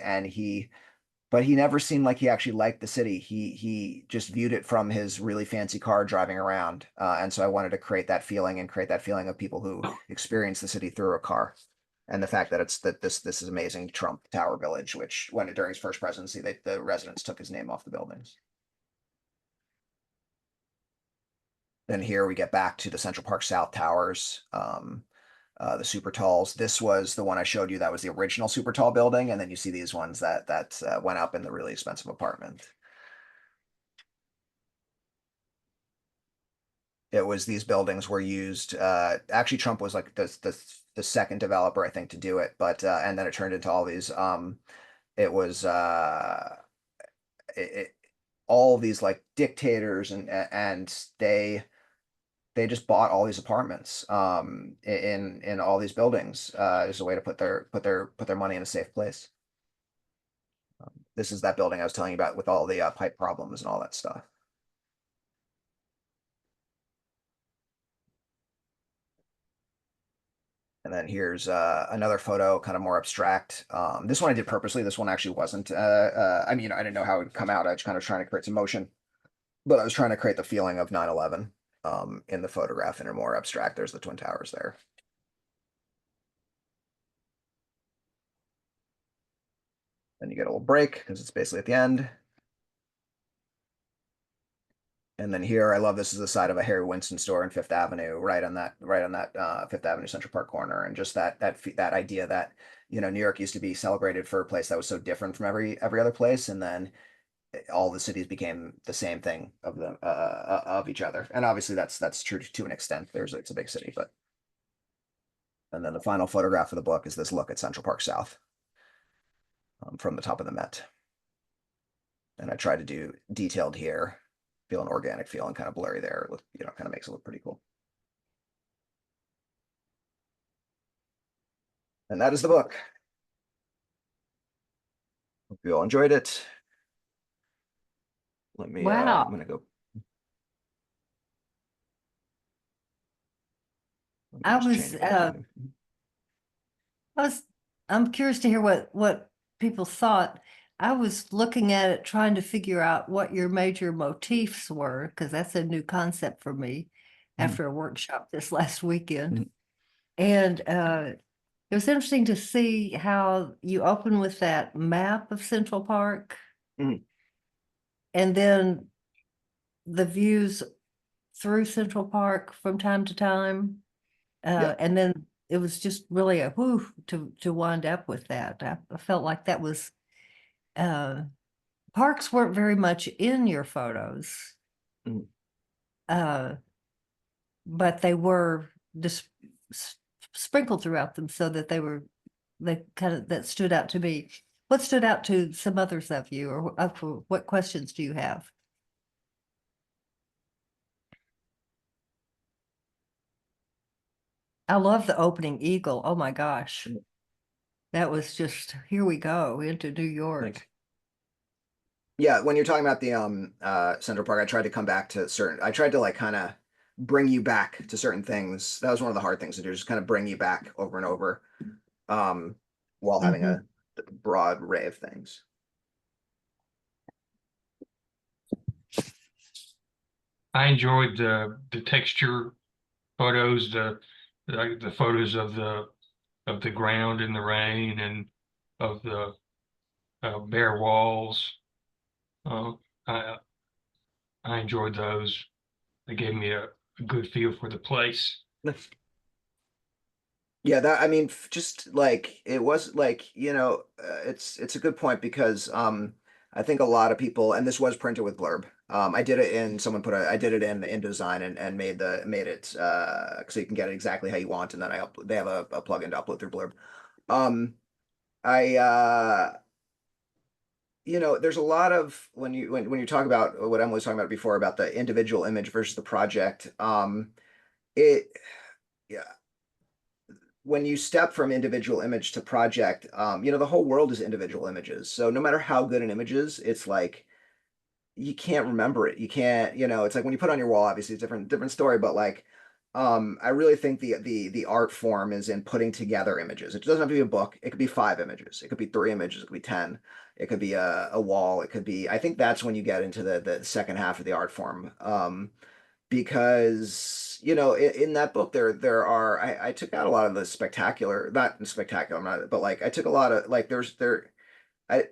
but he never seemed like he actually liked the city. He just viewed it from his really fancy car driving around, and so I wanted to create that feeling and create that feeling of people who experience the city through a car and the fact that this is amazing Trump Tower Village, which when during his first presidency, the residents took his name off the buildings. Then here we get back to the Central Park South Towers, the super talls. This was the one I showed you that was the original super tall building, and then you see these ones that went up in the really expensive apartment. It was these buildings were used. Actually, Trump was like the second developer, I think, to do it, but and then it turned into all these. It was it, all these like dictators and they just bought all these apartments in all these buildings as a way to put their money in a safe place. This is that building I was telling you about with all the pipe problems and all that stuff. And then here's another photo, kind of more abstract. This one I did purposely. This one actually wasn't. I mean, I didn't know how it would come out. I was kind of trying to create some motion, but I was trying to create the feeling of 9/11 in the photograph in a more abstract. There's the Twin Towers there. Then you get a little break because it's basically at the end. And then here, I love this is the side of a Harry Winston store in Fifth Avenue, right on that Fifth Avenue Central Park corner, and just that idea that New York used to be celebrated for a place that was so different from every other place, and then all the cities became the same thing of each other, and obviously that's true to an extent. It's a big city, but and then the final photograph of the book is this look at Central Park South from the top of the Met, and I try to do detailed here, feel an organic feel, and kind of blurry there. Kind of makes it look pretty cool. And that is the book. Hope you all enjoyed it. I'm Wow. gonna go. Let me I just was, change back to. I was, I'm curious to hear what people thought. I was looking at it, trying to figure out what your major motifs were, because that's a new concept for me Mm, after a workshop this last weekend. mm, And it was interesting to see how you open with that map of Central Park mm. and then the views through Central Park from time to time. Yeah. And then it was just really a whoo to wind up with that. I felt like that was uh parks weren't very much in your photos, Mm. uh, but they were just sprinkled throughout them so that they kind of that stood out to me. What stood out to some others of you, or what questions do you have? I love the opening eagle. Oh my gosh. Mm. That was just, here we go into New Thanks. York. Yeah, when you're talking about the Central Park, I tried to come back to I tried to like kind of bring you back to certain things. That was one of the hard things to do, just kind of bring you back over and over, um, while having Mhm. a broad array of things. I enjoyed the texture photos, the photos of the ground in the rain and of the bare walls. Uh, I I enjoyed those. They gave me a good feel for the place. Yeah, that I mean, just like it was like, it's a good point because I think a lot of people, and this was printed with blurb. I did it in I did it in InDesign and made it so you can get it exactly how you want, and then they have a plugin to upload through blurb. Um I there's a lot of when you talk about what Emily was talking about before about the individual image versus the project. It yeah, when you step from individual image to project, the whole world is individual images. So no matter how good an image is, it's like you can't remember it. You can't, it's like when you put it on your wall, obviously it's a different story, but like I really think the art form is in putting together images. It doesn't have to be a book. It could be 5 images. It could be 3 images. It could be 10. It could be a wall. It could be, I think that's when you get into the second half of the art form. Because in that book there are I took out a lot of the spectacular, not spectacular, not, but like I took a lot of like I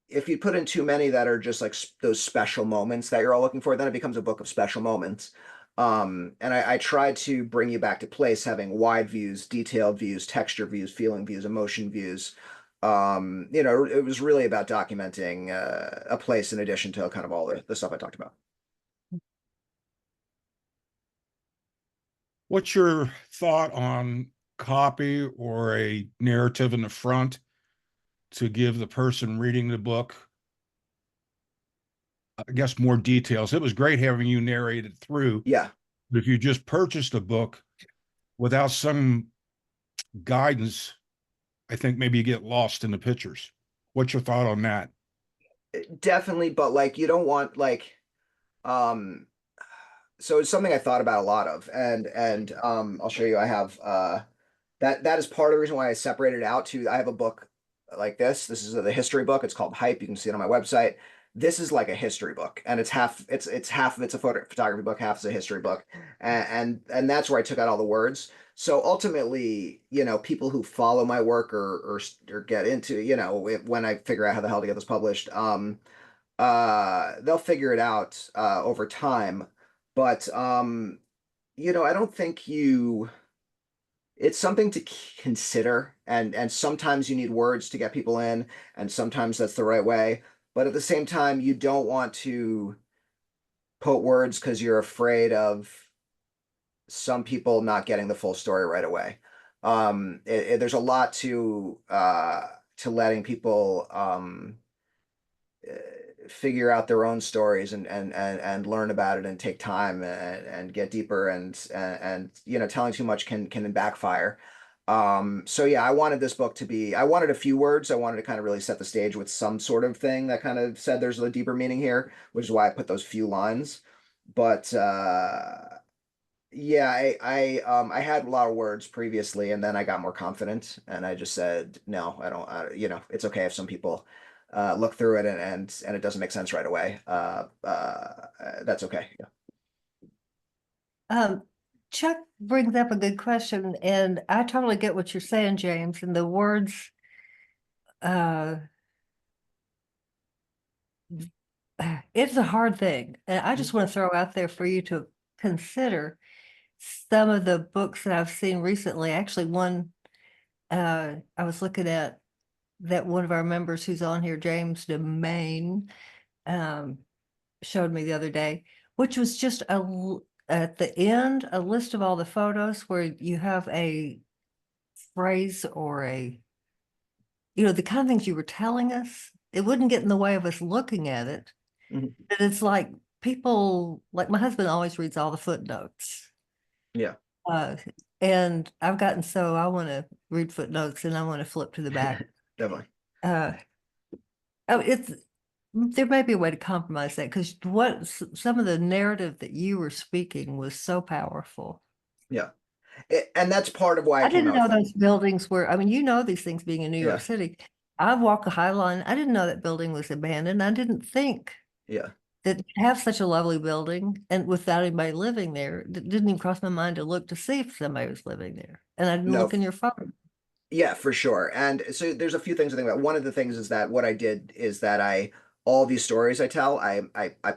if you put in too many that are just like those special moments that you're all looking for, then it becomes a book of special moments. And I tried to bring you back to place, having wide views, detailed views, texture views, feeling views, emotion views. It was really about documenting a place in addition to kind of all the stuff I talked about. What's your thought on copy or a narrative in the front to give the person reading the book, I guess, more details? It was great having you narrate it through, Yeah. but if you just purchased a book without some guidance, I think maybe you get lost in the pictures. What's your thought on that? Definitely, but like you don't want like um so it's something I thought about a lot of, and I'll show you. I have that is part of the reason why I separated it out to, I have a book like this. This is the history book. It's called Hype. You can see it on my website. This is like a history book, and it's half of it's a photography book, half is a history book, and that's where I took out all the words. So ultimately, people who follow my work or get into, when I figure out how the hell to get this published, they'll figure it out over time. But I don't think it's something to consider, and sometimes you need words to get people in, and sometimes that's the right way, but at the same time you don't want to put words because you're afraid of some people not getting the full story right away. There's a lot to letting people uh, figure out their own stories and learn about it and take time and get deeper, and telling too much can backfire. So yeah, I wanted a few words. I wanted to kind of really set the stage with some sort of thing that kind of said there's a deeper meaning here, which is why I put those few lines. But yeah, I had a lot of words previously, and then I got more confident, and I just said, no, I don't. It's okay if some people look through it and it doesn't make sense right away. That's okay. Yeah. Um, Chuck brings up a good question, and I totally get what you're saying, James, and the words, uh, it's a hard thing. And I just want to throw out there for you to consider some of the books that I've seen recently. Actually, one, I was looking at that one of our members who's on here, James Domain, um, showed me the other day, which was just at the end, a list of all the photos where you have a phrase or the kind of things you were telling us. It wouldn't get in the way of us looking at it. Mhm. But it's like people, like my husband always reads all the footnotes. Yeah, Uh, and I've gotten so I want to read footnotes and I want to flip to the back. definitely. Uh, there may be a way to compromise that because some of the narrative that you were speaking was so powerful. Yeah, and that's part of why I I came didn't out know with that. those buildings were, I mean, these things being in New York Yeah, City. I walk a High Line. I didn't know that building was abandoned. I didn't think yeah. that to have such a lovely building and without anybody living there, it didn't even cross my mind to look to see if somebody was living there. And I didn't No, look in your phone. yeah, for sure. And so there's a few things to think about. One of the things is that what I did is that all these stories I tell, I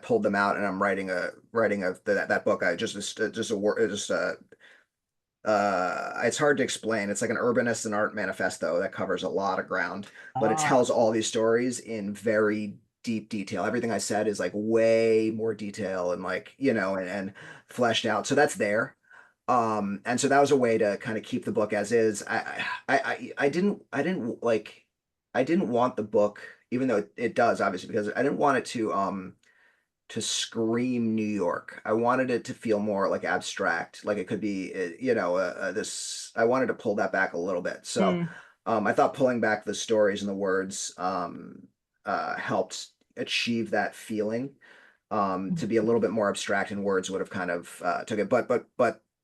pulled them out, and I'm writing that book. I just a word, just it's hard to explain. It's like an urbanist and art manifesto that covers a lot of ground, but it Ah, tells all these stories in very deep detail. Everything I said is like way more detail and like, and fleshed out. So that's there. And so that was a way to kind of keep the book as is. I didn't want the book, even though it does obviously, because I didn't want it to scream New York. I wanted it to feel more like abstract, like it could be, this. I wanted to pull that back a little bit. So, hmm. I thought pulling back the stories and the words helped achieve that feeling. To be a little bit more abstract, and words would have kind of took it. But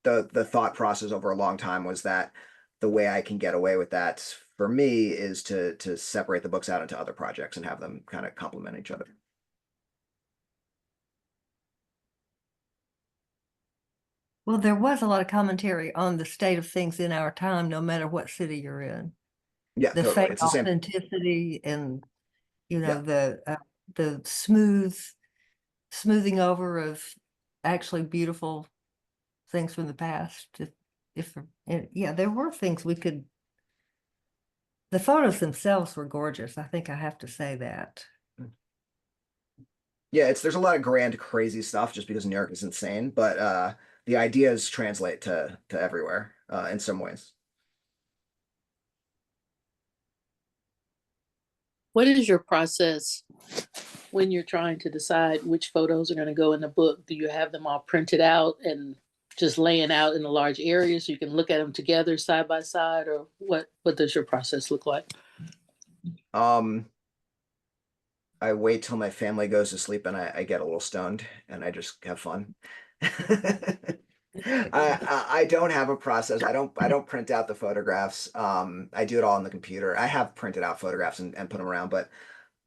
the thought process over a long time was that the way I can get away with that for me is to separate the books out into other projects and have them kind of complement each other. Well, there was a lot of commentary on the state of things in our time, no matter what city you're in. Yeah, The totally. fake It's the same. authenticity and, Yeah. the smoothing over of actually beautiful things from the past. Yeah, there were things the photos themselves were gorgeous. I think I have to say that. Yeah, there's a lot of grand, crazy stuff just because New York is insane, but the ideas translate to everywhere in some ways. What is your process when you're trying to decide which photos are going to go in the book? Do you have them all printed out and just laying out in a large area so you can look at them together side by side, or what does your process look like? Um, I wait till my family goes to sleep, and I get a little stoned, and I just have fun. I don't have a process. I don't print out the photographs. I do it all on the computer. I have printed out photographs and put them around, but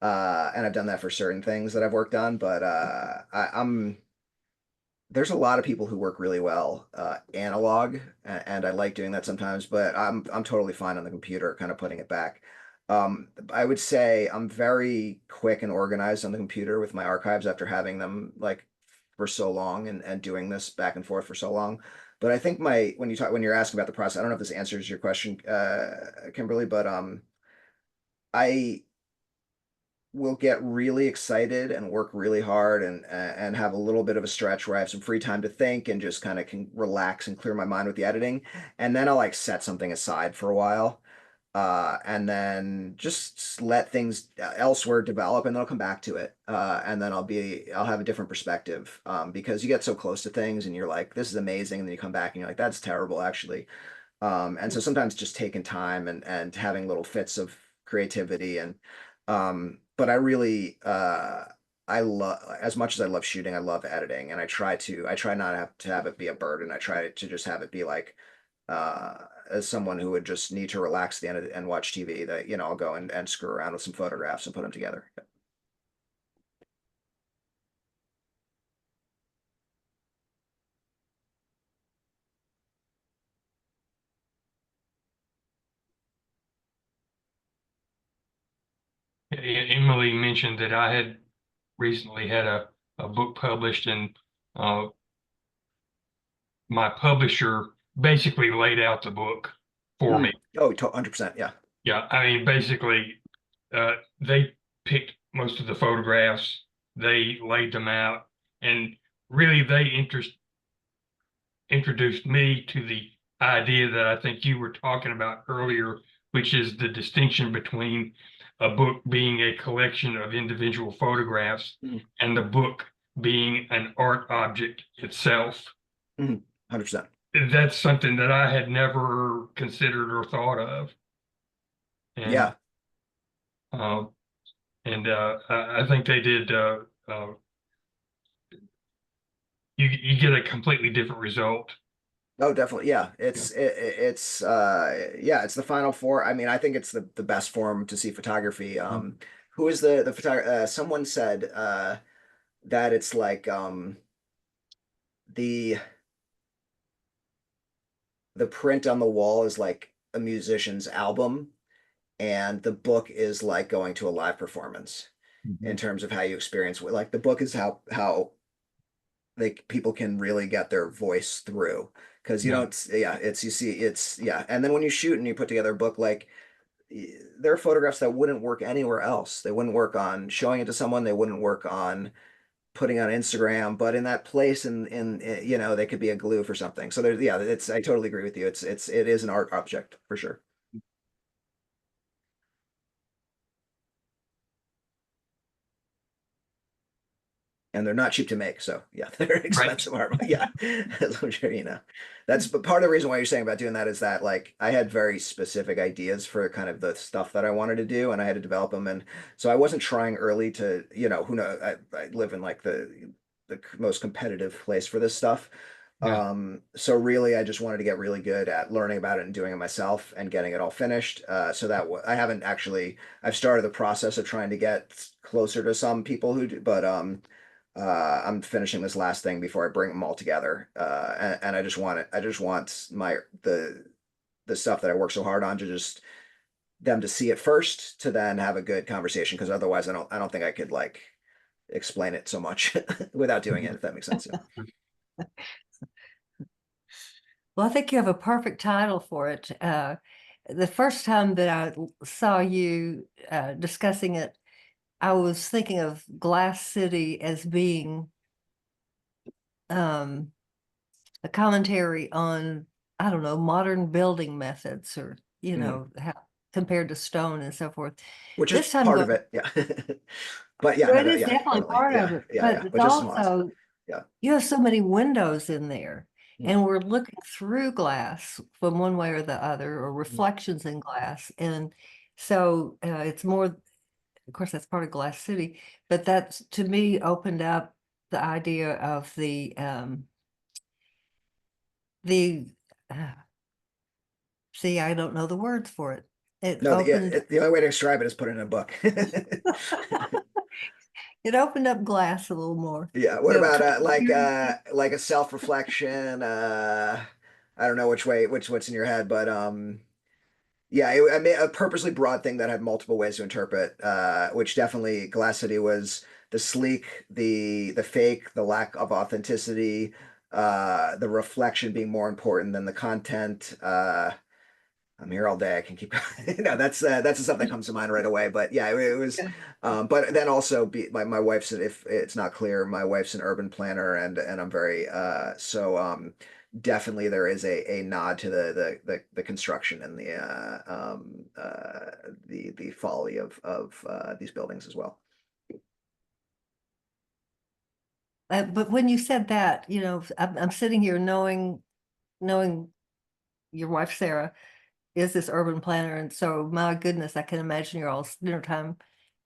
and I've done that for certain things that I've worked on, but I'm there's a lot of people who work really well analog, and I like doing that sometimes, but I'm totally fine on the computer, kind of putting it back. I would say I'm very quick and organized on the computer with my archives after having them like for so long and doing this back and forth for so long. But I think my when you're asking about the process, I don't know if this answers your question, Kimberly, but I will get really excited and work really hard and have a little bit of a stretch where I have some free time to think and just kind of can relax and clear my mind with the editing. And then I'll like set something aside for a while. And then just let things elsewhere develop and then I'll come back to it. And then I'll have a different perspective. Because you get so close to things and you're like, this is amazing. And then you come back and you're like, that's terrible, actually. And so sometimes just taking time and having little fits of creativity but I really I love as much as I love shooting, I love editing and I try not to have it be a burden. I try to just have it be like as someone who would just need to relax at the end of and watch TV that, you know, I'll go and screw around with some photographs and put them together. Emily mentioned that I had recently had a book published, and uh, my publisher basically laid out the book for me. Oh, 100%. Yeah. Yeah, I mean, basically, they picked most of the photographs, they laid them out, and really they introduced me to the idea that I think you were talking about earlier, which is the distinction between a book being a collection of individual photographs and the book being an art object itself. 100%. That's something that I had never considered or thought of. And Yeah. uh, I think they did. You get a completely different result. Oh, definitely. Yeah. It's yeah, it's the final form. I mean, I think it's the best form to see photography. Who is the photographer? Someone said that it's like the the print on the wall is like a musician's album, and the book is like going to a live performance in terms of how you experience like the book is how people can really get their voice through because you Yeah. don't yeah it's you see it's yeah and then when you shoot and you put together a book like there are photographs that wouldn't work anywhere else. They wouldn't work on showing it to someone. They wouldn't work on putting on Instagram, but in that place in you know they could be a glue for something. So there's yeah, it's I totally agree with you. It is an art object for sure. And they're not cheap to make. So yeah, they're expensive art. Yeah, I'm sure you know. That's but part of the reason why you're saying about doing that is that like I had very specific ideas for kind of the stuff that I wanted to do, and I had to develop them. And so I wasn't trying early to you know who knows. I live in like the most competitive place for this stuff. Yeah. So really, I just wanted to get really good at learning about it and doing it myself and getting it all finished. So that I haven't actually. I've started the process of trying to get closer to some people who do, but I'm finishing this last thing before I bring them all together. And I just want it. I just want the stuff that I work so hard on to just them to see it first to then have a good conversation. Because otherwise, I don't think I could like explain it so much without doing it. If that makes sense. Yeah. Well, I think you have a perfect title for it. The first time that I saw you discussing it, I was thinking of Glass City as being a commentary on, I don't know, modern building methods or, you know, how compared to stone and so forth. Which This is time part go- of it. Yeah. But yeah, Well, no, it no, is yeah, definitely totally. part of Yeah, it, yeah, but yeah. it's But just as much. also, Yeah. you have so many windows in there, Mm. and we're looking through glass from one way or the other, or reflections in glass. And so it's more, of course, that's part of Glass City, but that's to me opened up the idea of the the, uh, see, I don't know the words for it. It No, opened, the only way to describe it is put it in a book. it opened up glass a little more. Yeah. What You know, about transparency. like a self-reflection? I don't know what's in your head, but yeah, I made a purposely broad thing that had multiple ways to interpret, which definitely Glass City was the sleek, the fake, the lack of authenticity, the reflection being more important than the content. I'm here all day. I can keep going. No, that's the stuff that comes to mind right away. But yeah, it was. Okay. But then also, my wife's, if it's not clear, my wife's an urban planner, and I'm very definitely there is a nod to the construction and the folly of these buildings as well. But when you said that, you know, I'm sitting here knowing your wife, Sarah, is this urban planner. And so my goodness, I can imagine your all dinner time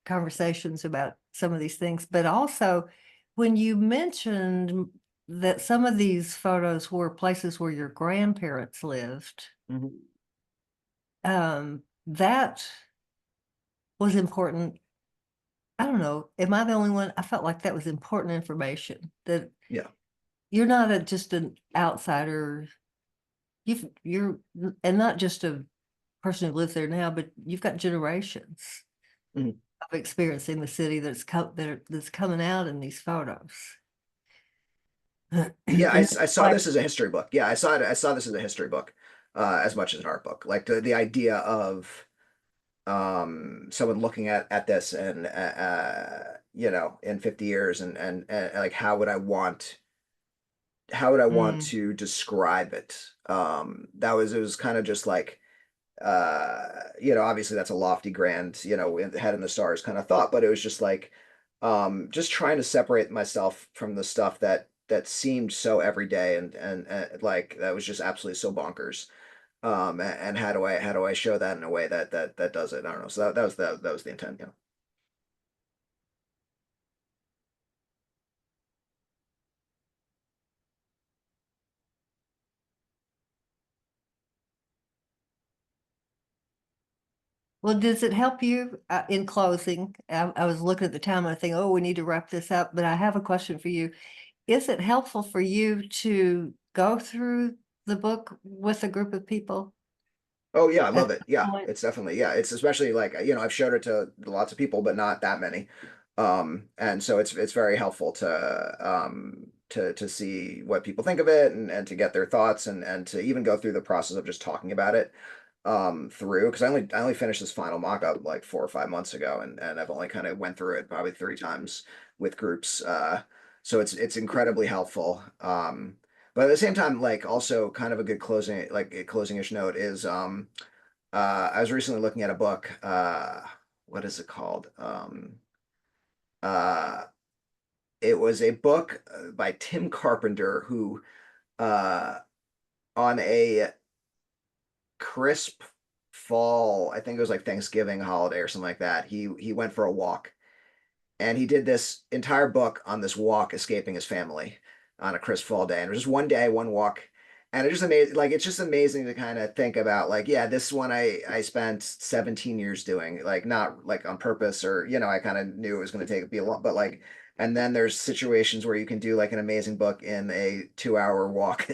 conversations about some of these things. But also when you mentioned that some of these photos were places where your grandparents lived, that was important. I don't know. Am I the only one? I felt like that was important information that Yeah. you're not just an outsider. You're, and not just a person who lives there now, but you've got generations Mhm. of experiencing the city that's coming out in these photos. Yeah, And I saw this as a history book. Yeah, I saw this as a history book, as much as an art book. Like the idea of someone looking at this and you know, in 50 years and like how would I want Mm, to describe it? It was kind of just like you know, obviously that's a lofty, grand, you know, head in the stars kind of thought, but it was just like just trying to separate myself from the stuff that seemed so everyday and like that was just absolutely so bonkers. And how do I show that in a way that does it? I don't know. So that was the intent, yeah. well, does it help you in closing? I was looking at the time, I think, oh, we need to wrap this up, but I have a question for you. Is it helpful for you to go through the book with a group of people Oh yeah, I at love it. some Yeah, point? it's definitely, yeah, it's especially like, you know, I've showed it to lots of people, but not that many. And so it's very helpful to see what people think of it and to get their thoughts and to even go through the process of just talking about it through because I only finished this final mock-up like 4 or 5 months ago and I've only kind of went through it probably 3 times with groups. So it's incredibly helpful. But at the same time, like also kind of a good closing, like a closing-ish note is I was recently looking at a book, what is it called? Uh it was a book by Tim Carpenter who uh on a crisp fall, I think it was like Thanksgiving holiday or something like that. He went for a walk and he did this entire book on this walk escaping his family on a crisp fall day. And it was just one day, one walk. And it just amazing, like it's just amazing to kind of think about, like, yeah, this one I spent 17 years doing, like not like on purpose or you know, I kind of knew it was going to be a lot, but like, and then there's situations where you can do like an amazing book in a 2 hour walk.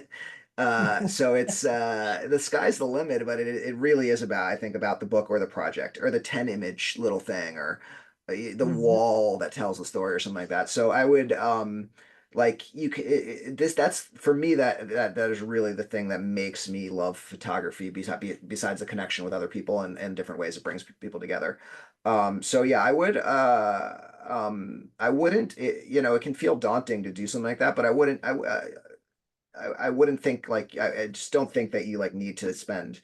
So it's the sky's the limit, but it really is about, I think, about the book or the project or the 10 image little thing or the Mhm. wall that tells the story or something like that. So I would like you can this that's for me that is really the thing that makes me love photography besides the connection with other people and different ways it brings people together. So yeah, I wouldn't you know, it can feel daunting to do something like that, but I wouldn't think like I just don't think that you like need to spend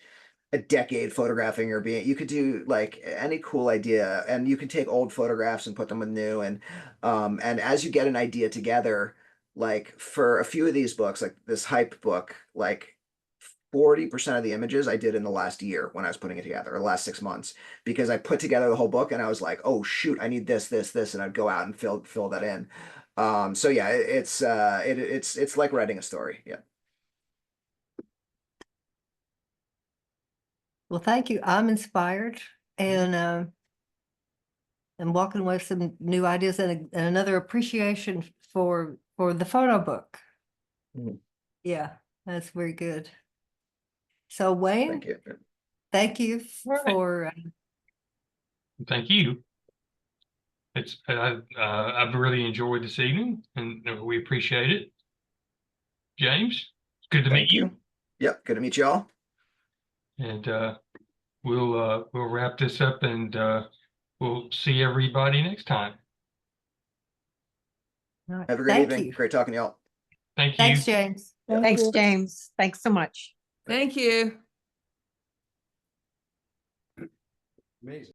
a decade photographing or being, you could do like any cool idea and you can take old photographs and put them with new and as you get an idea together, like for a few of these books, like this hype book, like 40% of the images I did in the last year when I was putting it together, or the last 6 months, because I put together the whole book and I was like, oh shoot, I need this, and I'd go out and fill that in. So yeah, it's like writing a story. Yeah. Well, thank you. I'm inspired and walking away with some new ideas and another appreciation for the photo book. Mhm. Yeah, that's very good. So Wayne, Thank you. thank you Right. for Thank you. I've really enjoyed this evening and we appreciate it. James, it's good to meet Thank you. Yep, good to meet you all. And we'll wrap this up and we'll see everybody next time. all right, Have a great thank evening. you. Great talking to y'all. Thank you. Thanks, James. Yep. Thanks, James. Thanks so much. Thank you. Amazing.